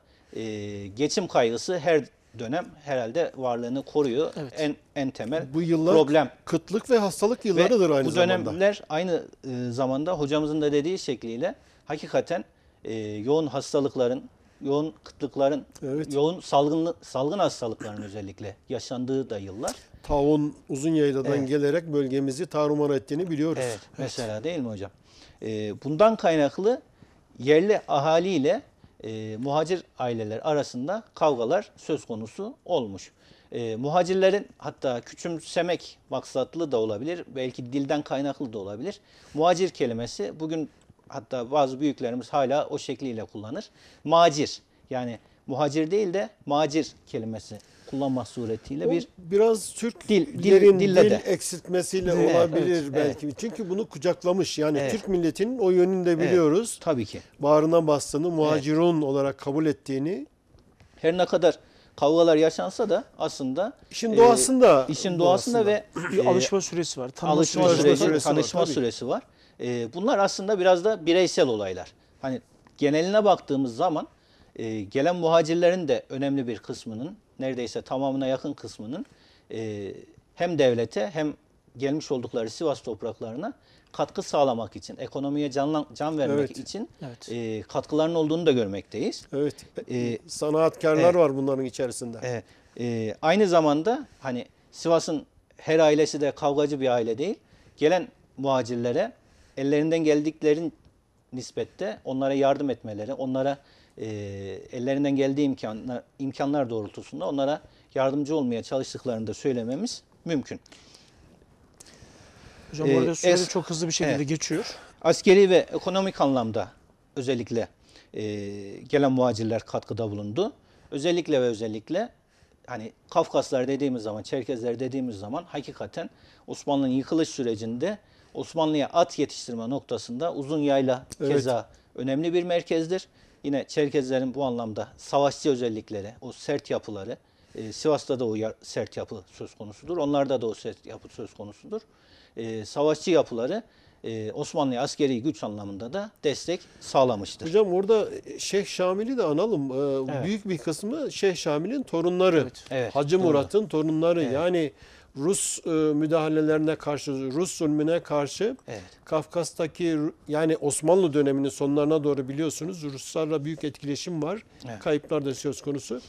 geçim kaygısı her dönem herhalde varlığını koruyor. Evet. En temel Bu yıllar problem. kıtlık ve hastalık yıllarıdır Ve aynı bu zamanda. dönemler aynı zamanda hocamızın da dediği şekliyle hakikaten yoğun hastalıkların, yoğun kıtlıkların, Evet. yoğun salgın hastalıkların özellikle yaşandığı da yıllar. Taun uzun yayladan Evet. gelerek bölgemizi tarumar ettiğini biliyoruz. Evet, mesela değil mi hocam? Bundan kaynaklı yerli ahaliyle muhacir aileler arasında kavgalar söz konusu olmuş. Muhacirlerin hatta küçümsemek maksatlı da olabilir, belki dilden kaynaklı da olabilir. Muhacir kelimesi bugün hatta bazı büyüklerimiz hala o şekliyle kullanır. Macir, yani muhacir değil de macir kelimesi kullanmak suretiyle O bir biraz Türk dil dil de. eksiltmesiyle Evet, olabilir evet, belki. Çünkü bunu kucaklamış. Yani Evet. Türk milletinin o yönünü de biliyoruz. tabii ki. Bağrına bastığını, muhacirun olarak kabul ettiğini. Her ne kadar kavgalar yaşansa da aslında İşin doğasında. işin doğasında ve Bir alışma süresi var. Tanıma alışma süreci var. süreci, süresi var, tanışma tabii. süresi var. Bunlar aslında biraz da bireysel olaylar. Hani geneline baktığımız zaman gelen muhacirlerin de önemli bir kısmının, neredeyse tamamına yakın kısmının hem devlete hem gelmiş oldukları Sivas topraklarına katkı sağlamak için, ekonomiye can vermek Evet. için Evet. katkılarının olduğunu da görmekteyiz. Evet. Ee, Sanatkarlar evet. var bunların içerisinde. Evet. Aynı zamanda hani Sivas'ın her ailesi de kavgacı bir aile değil. Gelen muhacirlere ellerinden geldiklerin nispette onlara yardım etmeleri, onlara ellerinden geldiği imkanlar doğrultusunda onlara yardımcı olmaya çalıştıklarını da söylememiz mümkün. Hocam bu arada süre de es- çok hızlı bir şekilde evet. geçiyor. Askeri ve ekonomik anlamda özellikle gelen muhacirler katkıda bulundu. Özellikle ve özellikle hani Kafkaslar dediğimiz zaman, Çerkezler dediğimiz zaman hakikaten Osmanlı'nın yıkılış sürecinde Osmanlı'ya at yetiştirme noktasında uzun yayla Evet. keza önemli bir merkezdir. Yine Çerkezlerin bu anlamda savaşçı özellikleri, o sert yapıları, Sivas'ta da o sert yapı söz konusudur. Onlarda da o sert yapı söz konusudur. Savaşçı yapıları Osmanlı'ya askeri güç anlamında da destek sağlamıştır. Hocam orada Şeyh Şamil'i de analım. Evet. Büyük bir kısmı Şeyh Şamil'in torunları. Evet. Evet, Hacı doğru. Murat'ın torunları. Evet. Yani Rus müdahalelerine karşı, Rus zulmüne karşı Evet. Kafkas'taki yani Osmanlı döneminin sonlarına doğru biliyorsunuz Ruslarla büyük etkileşim var. Evet. Kayıplar da söz konusu.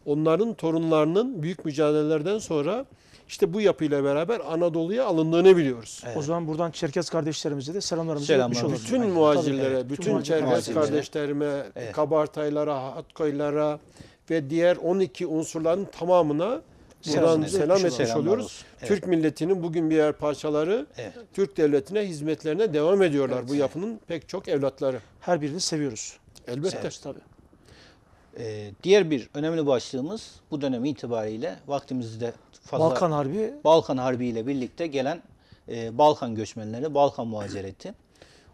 Onların torunlarının büyük mücadelelerden sonra işte bu yapıyla beraber Anadolu'ya alındığını biliyoruz. Evet. O zaman buradan Çerkez kardeşlerimize de selamlarımızı Selamlar. iletmiş olalım. Bütün Aynen. muhacirlere, Tabii, bütün muhacir Çerkez muhacirlere. kardeşlerime, Evet. Kabartaylara, Hatkoylara ve diğer 12 unsurların tamamına buradan Selamımızı selam etmiş etmiş olalım. oluyoruz. Olsun. Evet. Türk milletinin bugün birer parçaları Evet. Türk devletine hizmetlerine devam ediyorlar. Evet. Bu yapının pek çok evlatları. Her birini seviyoruz. Elbette. Seviyoruz tabii. Diğer bir önemli başlığımız bu dönem itibariyle vaktimizde fazla Balkan Harbi Harbi ile birlikte gelen Balkan göçmenleri, Balkan muhacireti.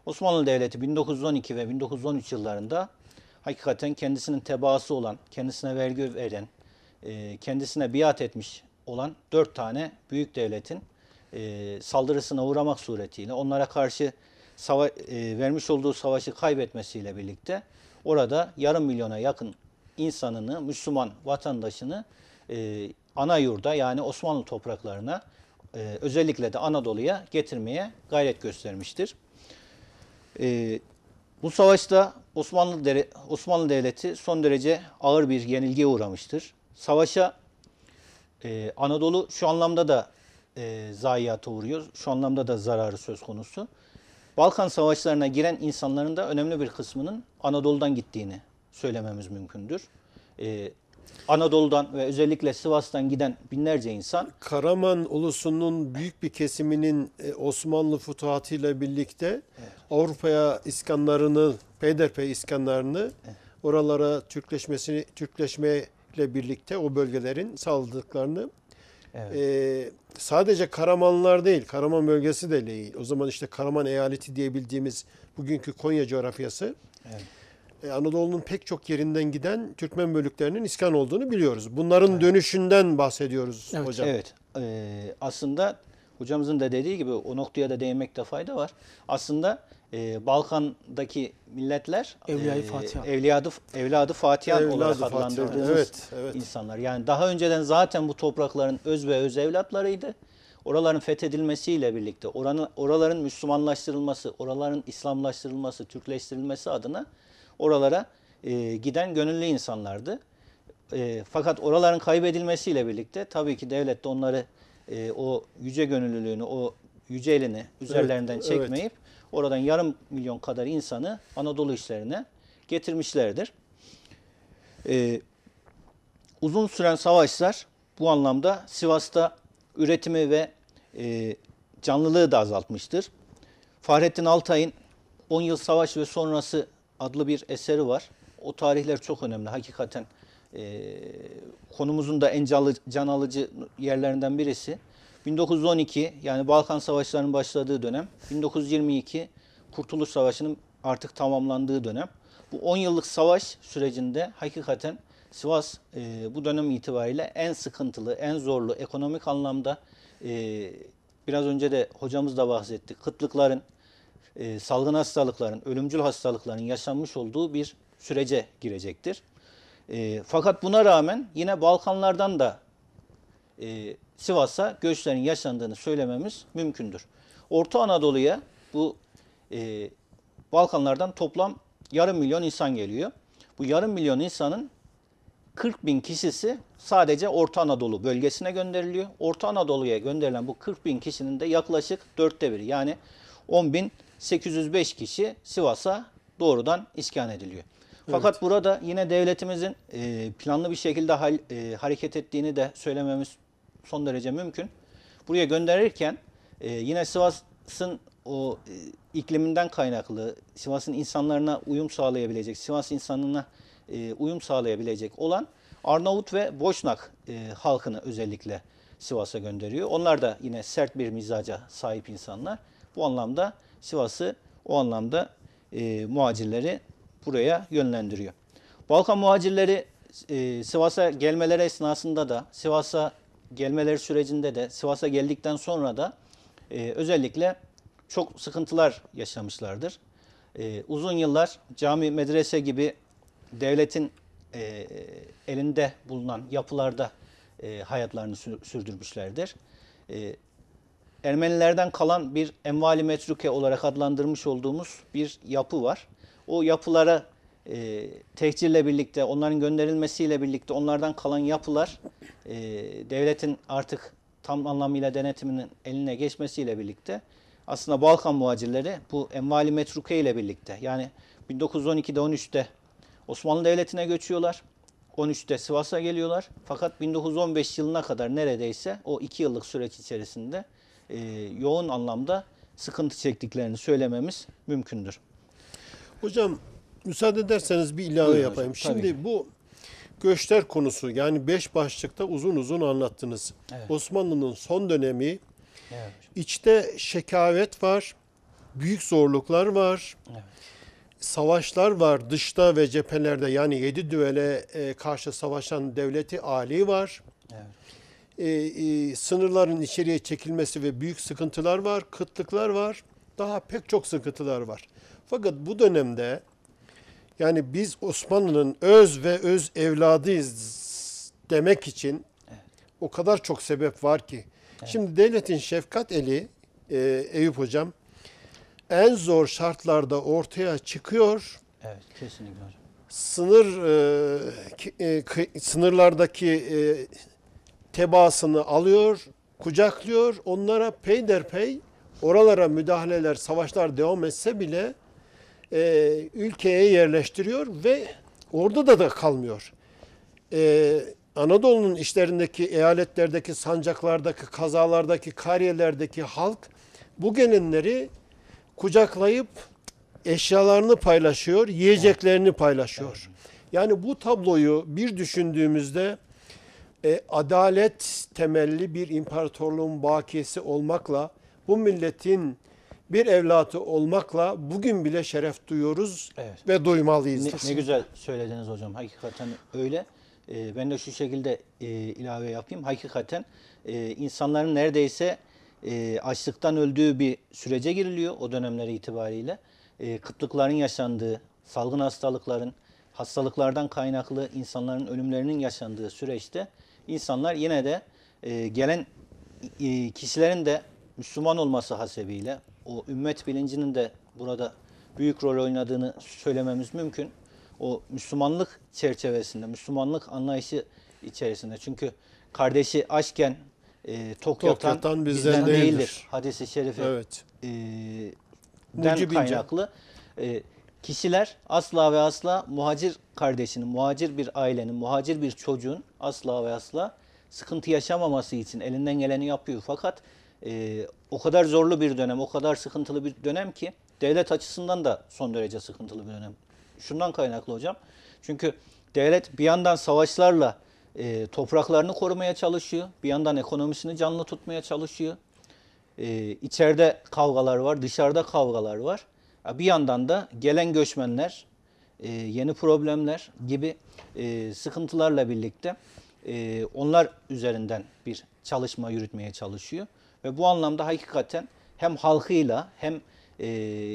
Osmanlı Devleti 1912 ve 1913 yıllarında hakikaten kendisinin tebaası olan, kendisine vergi veren, kendisine biat etmiş olan 4 tane büyük devletin saldırısına uğramak suretiyle onlara karşı vermiş olduğu savaşı kaybetmesiyle birlikte orada yarım milyona yakın insanını, Müslüman vatandaşını ana yurda yani Osmanlı topraklarına özellikle de Anadolu'ya getirmeye gayret göstermiştir. Bu savaşta Osmanlı Devleti son derece ağır bir yenilgiye uğramıştır. Savaşa Anadolu şu anlamda da zayiata uğruyor, şu anlamda da zararı söz konusu. Balkan savaşlarına giren insanların da önemli bir kısmının Anadolu'dan gittiğini söylememiz mümkündür. Anadolu'dan ve özellikle Sivas'tan giden binlerce insan Karaman ulusunun büyük bir kesiminin Osmanlı fütuhatıyla birlikte Avrupa'ya iskanlarını, peyderpey iskanlarını oralara Türkleşmeyle birlikte o bölgelerin sağladıklarını sadece Karamanlılar değil, Karaman bölgesi de değil. O zaman işte Karaman eyaleti diyebildiğimiz bugünkü Konya coğrafyası. Evet. Anadolu'nun pek çok yerinden giden Türkmen bölüklerinin iskan olduğunu biliyoruz. Bunların dönüşünden bahsediyoruz Evet. hocam. Evet. Aslında hocamızın da dediği gibi o noktaya da değinmekte fayda var. Aslında Balkan'daki milletler Evliya-i Fatiha. evladı Fatihan Evladı olarak Fatiha. adlandırdığımız Evet. insanlar. Yani daha önceden zaten bu toprakların öz ve öz evlatlarıydı. Oraların fethedilmesiyle birlikte oraların Müslümanlaştırılması, oraların İslamlaştırılması, Türkleştirilmesi adına oralara giden gönüllü insanlardı. Fakat oraların kaybedilmesiyle birlikte tabii ki devlet de onları o yüce gönüllülüğünü, o yüce elini üzerlerinden Evet, çekmeyip oradan yarım milyon kadar insanı Anadolu işlerine getirmişlerdir. Uzun süren savaşlar bu anlamda Sivas'ta üretimi ve canlılığı da azaltmıştır. Fahrettin Altay'ın 10 Yıl Savaş ve Sonrası adlı bir eseri var. O tarihler çok önemli. Hakikaten konumuzun da en can alıcı yerlerinden birisi. 1912 yani Balkan Savaşları'nın başladığı dönem, 1922 Kurtuluş Savaşı'nın artık tamamlandığı dönem. Bu 10 yıllık savaş sürecinde hakikaten Sivas bu dönem itibariyle en sıkıntılı, en zorlu ekonomik anlamda biraz önce de hocamız da bahsetti. Kıtlıkların, salgın hastalıkların, ölümcül hastalıkların yaşanmış olduğu bir sürece girecektir. Fakat buna rağmen yine Balkanlardan da Sivas'a göçlerin yaşandığını söylememiz mümkündür. Orta Anadolu'ya bu Balkanlardan toplam yarım milyon insan geliyor. Bu yarım milyon insanın 40 bin kişisi sadece Orta Anadolu bölgesine gönderiliyor. Orta Anadolu'ya gönderilen bu 40 bin kişinin de yaklaşık 1/4 yani 10.805 kişi Sivas'a doğrudan iskan ediliyor. Fakat burada yine devletimizin planlı bir şekilde hareket ettiğini de söylememiz son derece mümkün. Buraya gönderirken yine Sivas'ın o ikliminden kaynaklı, Sivas'ın insanlarına uyum sağlayabilecek, Sivas insanına uyum sağlayabilecek olan Arnavut ve Boşnak halkını özellikle Sivas'a gönderiyor. Onlar da yine sert bir mizaca sahip insanlar. Bu anlamda Sivas'ı o anlamda muhacirleri buraya yönlendiriyor. Balkan muhacirleri Sivas'a gelmeleri esnasında da, Sivas'a gelmeleri sürecinde de, Sivas'a geldikten sonra da özellikle çok sıkıntılar yaşamışlardır. Uzun yıllar cami, medrese gibi devletin elinde bulunan yapılarda hayatlarını sürdürmüşlerdir. Ermenilerden kalan bir envali metruke olarak adlandırmış olduğumuz bir yapı var. O yapılara tehcirle birlikte, onların gönderilmesiyle birlikte onlardan kalan yapılar devletin artık tam anlamıyla denetiminin eline geçmesiyle birlikte aslında Balkan muhacirleri bu envali metruke ile birlikte yani 1912'de 13'te Osmanlı Devleti'ne göçüyorlar. 13'te Sivas'a geliyorlar. Fakat 1915 yılına kadar neredeyse o 2 yıllık süreç içerisinde yoğun anlamda sıkıntı çektiklerini söylememiz mümkündür. Hocam müsaade ederseniz bir ilave Buyurun yapayım. hocam, tabii Şimdi ki. bu göçler konusu yani 5 başlıkta uzun uzun anlattınız. Evet. Osmanlı'nın son dönemi Evet. içte şekavet var, büyük zorluklar var. Evet. Savaşlar var dışta ve cephelerde yani 7 düvele karşı savaşan devleti âli var. Evet. Sınırların içeriye çekilmesi ve büyük sıkıntılar var, kıtlıklar var. Daha pek çok sıkıntılar var. Fakat bu dönemde yani biz Osmanlı'nın öz ve öz evladıyız demek için o kadar çok sebep var ki. Şimdi devletin şefkat eli Eyüp Hocam en zor şartlarda ortaya çıkıyor. Evet, kesinlikle hocam. Sınırlardaki tebaasını alıyor, kucaklıyor. Onlara peyderpey oralara müdahaleler, savaşlar devam etse bile ülkeye yerleştiriyor ve orada da kalmıyor. Anadolu'nun işlerindeki, eyaletlerdeki, sancaklardaki, kazalardaki, kariyelerdeki halk bu gelenleri kucaklayıp eşyalarını paylaşıyor, yiyeceklerini paylaşıyor. Yani bu tabloyu bir düşündüğümüzde adalet temelli bir imparatorluğun bakiyesi olmakla, bu milletin bir evlatı olmakla bugün bile şeref duyuyoruz Evet. ve duymalıyız. Ne güzel söylediniz hocam. Hakikaten öyle. Ben de şu şekilde ilave yapayım. Hakikaten insanların neredeyse açlıktan öldüğü bir sürece giriliyor o dönemleri itibariyle. Kıtlıkların yaşandığı, salgın hastalıklardan kaynaklı insanların ölümlerinin yaşandığı süreçte insanlar yine de gelen kişilerin de Müslüman olması hasebiyle o ümmet bilincinin de burada büyük rol oynadığını söylememiz mümkün. o Müslümanlık çerçevesinde, Müslümanlık anlayışı içerisinde. Çünkü kardeşi açken tok Tok yatan yatan bizden bizden değildir. değildir. Hadis-i şerifi Evet. den Mucibince. kaynaklı. Kişiler asla ve asla muhacir kardeşinin, muhacir bir ailenin, muhacir bir çocuğun asla ve asla sıkıntı yaşamaması için elinden geleni yapıyor. Fakat o kadar zorlu bir dönem, o kadar sıkıntılı bir dönem ki devlet açısından da son derece sıkıntılı bir dönem. Şundan kaynaklı hocam. Çünkü devlet bir yandan savaşlarla topraklarını korumaya çalışıyor. Bir yandan ekonomisini canlı tutmaya çalışıyor. İçeride kavgalar var, dışarıda kavgalar var. Bir yandan da gelen göçmenler, yeni problemler gibi sıkıntılarla birlikte onlar üzerinden bir çalışma yürütmeye çalışıyor. Ve bu anlamda hakikaten hem halkıyla hem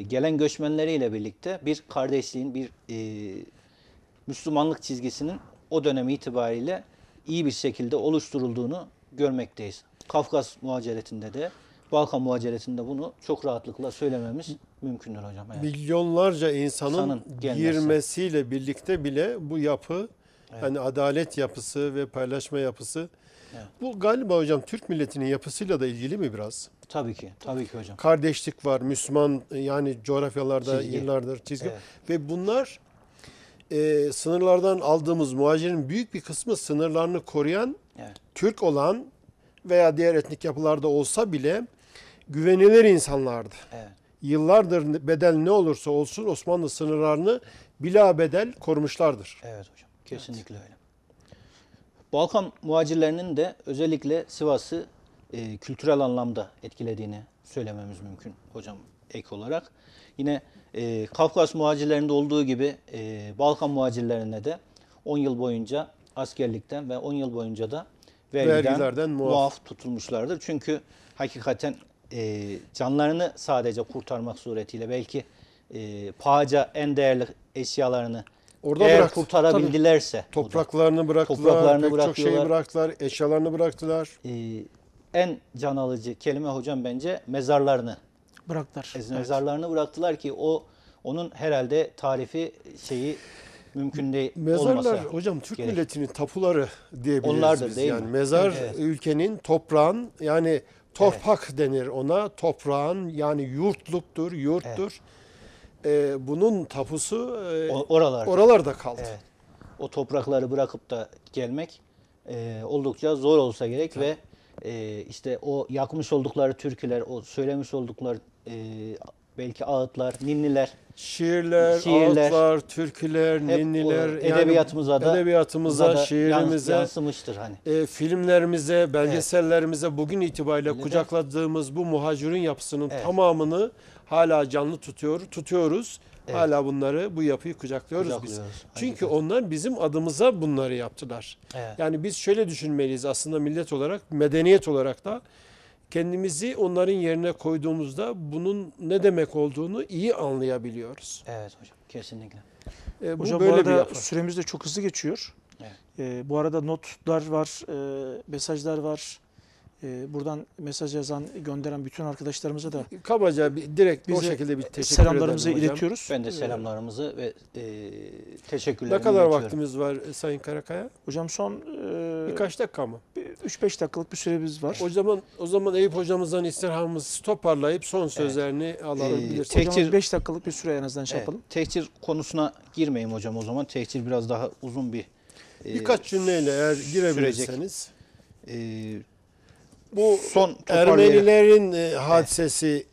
gelen göçmenleriyle birlikte bir kardeşliğin, bir Müslümanlık çizgisinin o dönem itibariyle iyi bir şekilde oluşturulduğunu görmekteyiz. Kafkas muhaciretinde de, Balkan muhaciretinde bunu çok rahatlıkla söylememiz mümkündür hocam. Evet. Milyonlarca insanın İnsanın gelmesi. girmesiyle birlikte bile bu yapı, yani adalet yapısı ve paylaşma yapısı, bu galiba hocam Türk milletinin yapısıyla da ilgili mi biraz? Tabii ki, tabii ki hocam. Kardeşlik var, Müslüman yani coğrafyalarda Çizgi. yıllardır çizgi. Evet. Ve bunlar sınırlardan aldığımız muhacirin büyük bir kısmı sınırlarını koruyan, Evet. Türk olan veya diğer etnik yapılarda olsa bile güvenilir insanlardı. Evet. Yıllardır bedel ne olursa olsun Osmanlı sınırlarını bilabedel korumuşlardır. Evet hocam, kesinlikle öyle. Balkan muhacirlerinin de özellikle Sivas'ı kültürel anlamda etkilediğini söylememiz mümkün hocam ek olarak. Yine Kafkas muhacirlerinde olduğu gibi Balkan muhacirlerine de 10 yıl boyunca askerlikten ve 10 yıl boyunca da vergiden muaf tutulmuşlardır. Çünkü hakikaten canlarını sadece kurtarmak suretiyle belki pahaca en değerli eşyalarını Orada eğer bıraktı. kurtarabildilerse Topraklarını bıraktılar, Topraklarını pek çok şeyi bırakıyorlar. bıraktılar, eşyalarını bıraktılar. en can alıcı kelime hocam bence mezarlarını. Bıraktılar. Evet. Mezarlarını bıraktılar ki onun herhalde tarifi şeyi mümkün değil Mezarlar olmasa hocam Türk gerek. milletinin tapuları diyebiliriz Onlardır, biz. değil Yani mi? mezar Evet. ülkenin, toprağın, yani torpak denir ona. Toprağın yani yurtluktur, yurttur. Bunun tapusu oralarda kaldı. Evet. O toprakları bırakıp da gelmek oldukça zor olsa gerek ve işte o yakmış oldukları türküler, o söylemiş oldukları belki ağıtlar, ninniler, Şiirler, ağıtlar, türküler, hep ninniler, edebiyatımıza da şiirimize, yansımıştır hani. Filmlerimize, belgesellerimize bugün itibariyle kucakladığımız bu muhacirin yapısının tamamını hala canlı tutuyoruz. Evet. Hala bu yapıyı kucaklıyoruz biz. Çünkü onlar bizim adımıza bunları yaptılar. Evet. Yani biz şöyle düşünmeliyiz aslında millet olarak, medeniyet olarak da kendimizi onların yerine koyduğumuzda bunun ne demek olduğunu iyi anlayabiliyoruz. Evet hocam, kesinlikle. Bu Hocam bu böyle bir arada yapı. süremiz de çok hızlı geçiyor. Evet. Bu arada notlar var, mesajlar var. Buradan mesaj yazan, gönderen bütün arkadaşlarımıza da Kabaca direkt o biz de şekilde bir teşekkür selamlarımızı ederim hocam. iletiyoruz. Ben de selamlarımızı ve teşekkürlerimi Ne kadar iletiyorum. vaktimiz var Sayın Karakaya? Hocam son Birkaç dakika mı? 3-5 dakikalık bir süremiz var. O zaman Eyüp hocamızdan istirhamımızı toparlayıp son sözlerini alabilirsiniz. Hocam 5 dakikalık bir süre en azından yapalım. Tehcir konusuna girmeyeyim hocam o zaman. Tehcir biraz daha uzun bir Birkaç cümleyle eğer girebilirseniz. Bu son toparlayarak. Ermenilerin hadisesi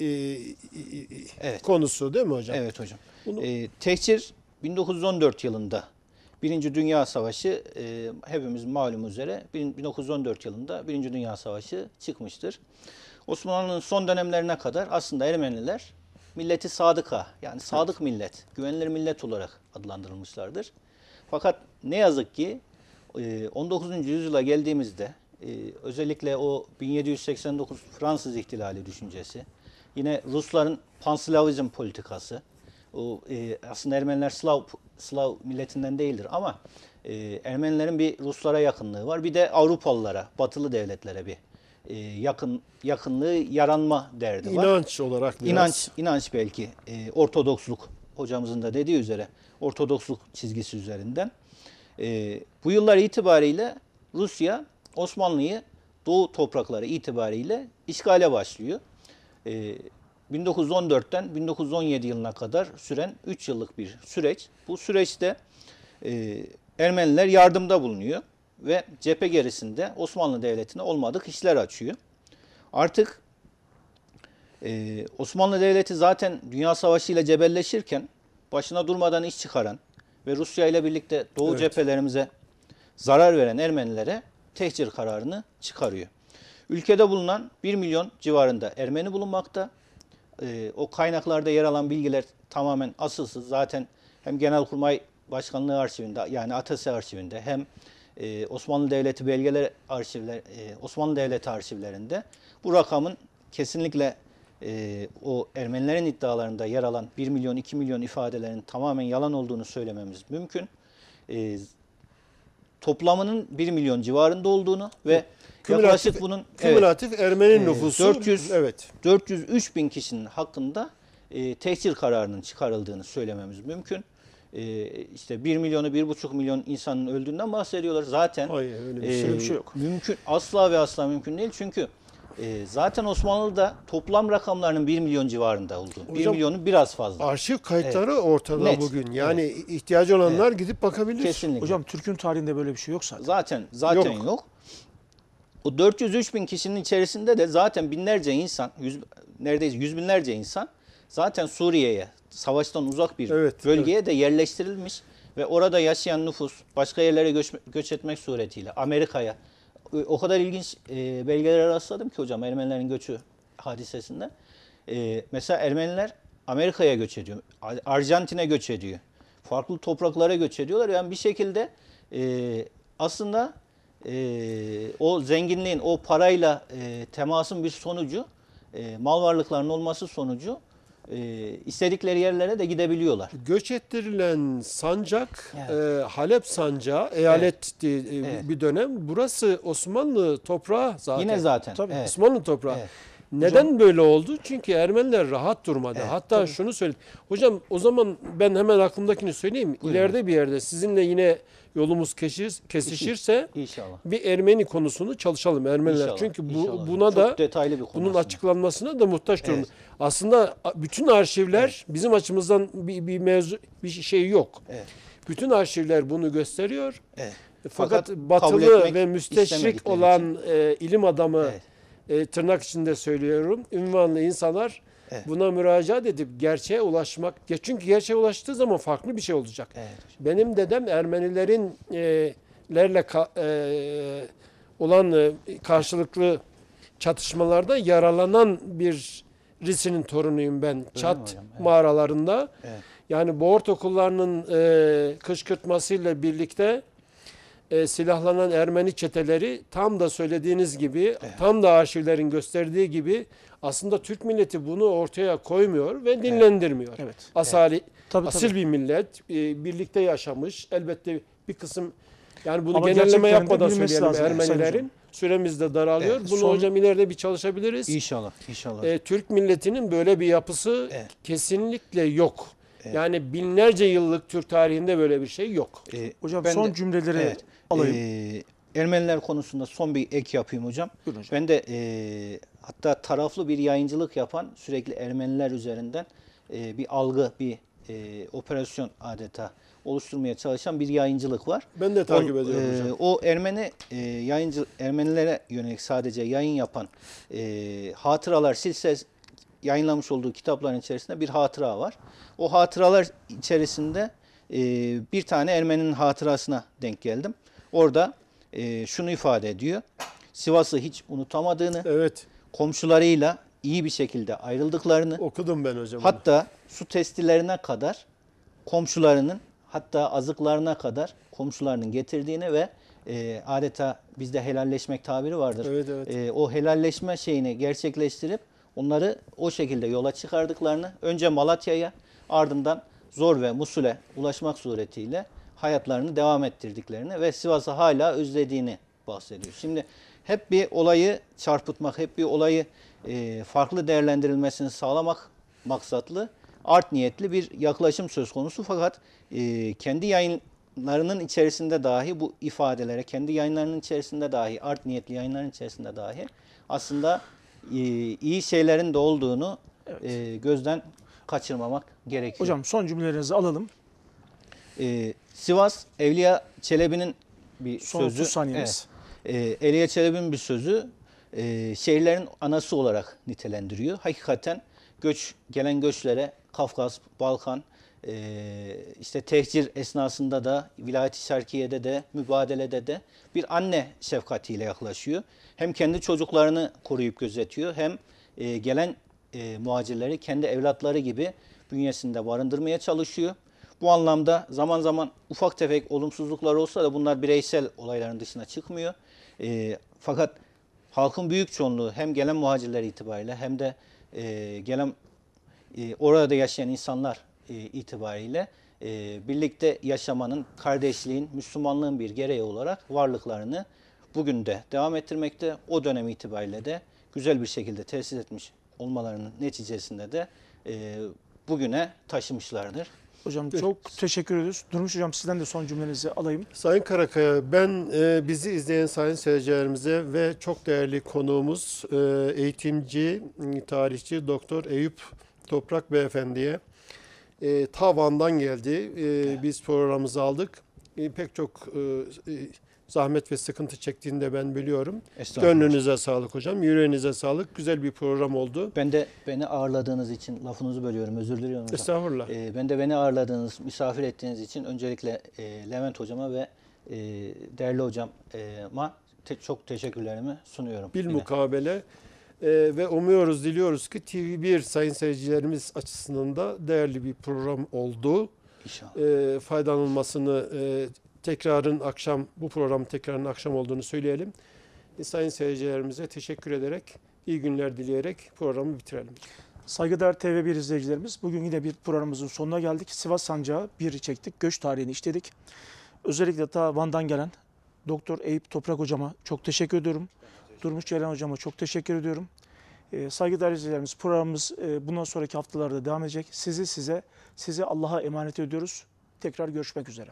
Evet. konusu değil mi hocam? Evet hocam. Bunu- Tehcir 1914 yılında Birinci Dünya Savaşı hepimiz malum üzere 1914 yılında Birinci Dünya Savaşı çıkmıştır. Osmanlı'nın son dönemlerine kadar aslında Ermeniler milleti sadıka yani sadık millet, güvenilir millet olarak adlandırılmışlardır. Fakat ne yazık ki 19. yüzyıla geldiğimizde özellikle o 1789 Fransız ihtilali düşüncesi, yine Rusların Panslavizm politikası, o aslında Ermeniler Slav milletinden değildir ama Ermenilerin bir Ruslara yakınlığı var. Bir de Avrupalılara, Batılı devletlere bir yakanlığı yaranma derdi var. İnanç olarak biraz. İnanç belki Ortodoksluk hocamızın da dediği üzere Ortodoksluk çizgisi üzerinden. Bu yıllar itibariyle Rusya Osmanlı'yı Doğu toprakları itibariyle işgale başlıyor. 1914'ten 1917 yılına kadar süren 3 yıllık bir süreç. Bu süreçte Ermeniler yardımda bulunuyor ve cephe gerisinde Osmanlı Devleti'ne olmadık işler açıyor. Artık Osmanlı Devleti zaten Dünya Savaşı ile cebelleşirken başına durmadan iş çıkaran ve Rusya ile birlikte Doğu cephelerimize zarar veren Ermenilere tehcir kararını çıkarıyor. Ülkede bulunan 1 milyon civarında Ermeni bulunmakta. O kaynaklarda yer alan bilgiler tamamen asılsız. Zaten hem Genelkurmay Başkanlığı arşivinde yani ATASE arşivinde hem Osmanlı Devleti belgeler arşivler Osmanlı Devleti arşivlerinde bu rakamın kesinlikle o Ermenilerin iddialarında yer alan 1 milyon 2 milyon ifadelerin tamamen yalan olduğunu söylememiz mümkün. Toplamının 1 milyon civarında olduğunu ve yaklaşık bunun kümülatif Ermeni nüfusu 403 bin kişinin hakkında tehcir kararının çıkarıldığını söylememiz mümkün. İşte 1 milyonu 1,5 milyon insanın öldüğünden bahsediyorlar. Zaten öyle bir şey yok. Mümkün, asla ve asla mümkün değil. Çünkü zaten Osmanlı'da toplam rakamlarının 1 milyon civarında olduğu. 1 milyonu biraz fazla. Arşiv kayıtları ortada Net. bugün. Yani ihtiyacı olanlar gidip bakabilir. Kesinlikle. Hocam Türk'ün tarihinde böyle bir şey yok zaten. Zaten yok. O 403 bin kişinin içerisinde de zaten binlerce insan, neredeyse yüz binlerce insan zaten Suriye'ye, savaştan uzak bir bölgeye de yerleştirilmiş ve orada yaşayan nüfus başka yerlere göç etmek suretiyle Amerika'ya, o kadar ilginç belgelere rastladım ki hocam Ermenilerin göçü hadisesinde. Mesela Ermeniler Amerika'ya göç ediyor, Arjantin'e göç ediyor, farklı topraklara göç ediyorlar. Yani bir şekilde aslında o zenginliğin, o parayla temasın bir sonucu, mal varlıklarının olması sonucu istedikleri yerlere de gidebiliyorlar. Göç ettirilen sancak, Halep sancağı, eyaletti bir dönem. Burası Osmanlı toprağı zaten. Yine zaten. Tabii. Osmanlı toprağı. Evet. Neden böyle oldu? Çünkü Ermeniler rahat durmadı. Hatta şunu söyleyeyim. Hocam o zaman ben hemen aklımdakini söyleyeyim. İleride bir yerde sizinle yine yolumuz kesişirse İnşallah. bir Ermeni konusunu çalışalım Ermeniler. İnşallah, Çünkü inşallah. buna Çok da detaylı bir konu bunun aslında. açıklanmasına da muhtaç durumda. Aslında bütün arşivler bizim açımızdan bir şey yok. Evet. Bütün arşivler bunu gösteriyor. Evet. Fakat kabul batılı etmek ve müsteşrik istemedikleri olan ilim adamı Evet. tırnak içinde söylüyorum, ünvanlı insanlar buna müracaat edip gerçeğe ulaşmak. Çünkü gerçeğe ulaştığı zaman farklı bir şey olacak. Evet. Benim dedem Ermenilerin olan karşılıklı çatışmalarda yaralanan birisinin torunuyum ben. Çat hocam? Evet. mağaralarında. Evet. Yani bu ortaokullarının kışkırtmasıyla birlikte silahlanan Ermeni çeteleri tam da söylediğiniz gibi, tam da arşivlerin gösterdiği gibi aslında Türk milleti bunu ortaya koymuyor ve dinlendirmiyor. Evet. Asil bir millet, birlikte yaşamış. Elbette bir kısım, yani bunu Ama genelleme gerçeklerini de yapmadan bilmesi söyleyelim lazım Sayın Ermenilerin. Hocam. Süremiz de daralıyor. Evet. Bunu hocam ileride bir çalışabiliriz. İnşallah. İnşallah. Türk milletinin böyle bir yapısı kesinlikle yok. Yani binlerce yıllık Türk tarihinde böyle bir şey yok. Hocam Ben son de- cümleleri alayım. Ermeniler konusunda son bir ek yapayım hocam. Buyurun hocam. Ben de hatta taraflı bir yayıncılık yapan sürekli Ermeniler üzerinden bir algı, bir operasyon adeta oluşturmaya çalışan bir yayıncılık var. Ben de takip ediyorum hocam. O Ermeni Ermenilere yönelik sadece yayın yapan Hatıralar silsilesi yayınlamış olduğu kitapların içerisinde bir hatıra var. O hatıralar içerisinde bir tane Ermeninin hatırasına denk geldim. Orada şunu ifade ediyor. Sivas'ı hiç unutamadığını, Evet, komşularıyla iyi bir şekilde ayrıldıklarını, okudum ben hocam. hatta su testilerine kadar komşularının, hatta azıklarına kadar komşularının getirdiğini ve adeta bizde helalleşmek tabiri vardır. Evet, evet. O helalleşme şeyini gerçekleştirip onları o şekilde yola çıkardıklarını, önce Malatya'ya, ardından Zor ve Musul'e ulaşmak suretiyle hayatlarını devam ettirdiklerini ve Sivas'ı hala özlediğini bahsediyor. Şimdi hep bir olayı çarpıtmak, hep bir olayı farklı değerlendirilmesini sağlamak maksatlı art niyetli bir yaklaşım söz konusu. Fakat kendi yayınlarının içerisinde dahi bu ifadelere, kendi yayınlarının içerisinde dahi, art niyetli yayınların içerisinde dahi aslında iyi şeylerin de olduğunu gözden kaçırmamak gerekiyor. Hocam son cümlelerinizi alalım. Sivas Evliya Çelebi'nin bir Son sözü. 30 saniyemiz. Evliya Çelebi'nin bir sözü şehirlerin anası olarak nitelendiriyor. Hakikaten gelen göçlere Kafkas, Balkan, işte tehcir esnasında da Vilayet-i Şerkiye'de de mübadelede de bir anne şefkatiyle yaklaşıyor. Hem kendi çocuklarını koruyup gözetiyor hem gelen muhacirleri kendi evlatları gibi bünyesinde barındırmaya çalışıyor. Bu anlamda zaman zaman ufak tefek olumsuzluklar olsa da bunlar bireysel olayların dışına çıkmıyor. Fakat halkın büyük çoğunluğu hem gelen muhacirler itibariyle hem de gelen orada yaşayan insanlar itibariyle birlikte yaşamanın, kardeşliğin, Müslümanlığın bir gereği olarak varlıklarını bugün de devam ettirmekte. O dönem itibariyle de güzel bir şekilde tesis etmiş olmalarının neticesinde de bugüne taşımışlardır. Hocam çok teşekkür ediyoruz. Durmuş Hocam sizden de son cümlenizi alayım. Sayın Karakaya, ben bizi izleyen sayın seyircilerimize ve çok değerli konuğumuz eğitimci, tarihçi Doktor Eyüp Toprak Beyefendiye ta Van'dan geldi. Biz programımızı aldık. Pek çok zahmet ve sıkıntı çektiğini de ben biliyorum. Gönlünüze sağlık hocam, yüreğinize sağlık. Güzel bir program oldu. Ben de beni ağırladığınız için, lafınızı bölüyorum, özür diliyorum hocam. Estağfurullah. Ben de beni ağırladığınız, misafir ettiğiniz için öncelikle Levent hocama ve değerli hocama çok teşekkürlerimi sunuyorum. Bilmukabele ve umuyoruz, diliyoruz ki TV1 sayın seyircilerimiz açısından da değerli bir program oldu. İnşallah. Faydalanılmasını bu programın tekrarının akşam olduğunu söyleyelim. Sayın seyircilerimize teşekkür ederek, iyi günler dileyerek programı bitirelim. Saygıdeğer TV1 izleyicilerimiz, bugün yine bir programımızın sonuna geldik. Sivas Sancağı 1'i çektik, göç tarihini işledik. Özellikle ta Van'dan gelen Doktor Eyüp Toprak Hocama çok teşekkür ediyorum. Durmuş Ceylan Hocama çok teşekkür ediyorum. Saygıdeğer izleyicilerimiz, programımız bundan sonraki haftalarda devam edecek. Sizi Allah'a emanet ediyoruz. Tekrar görüşmek üzere.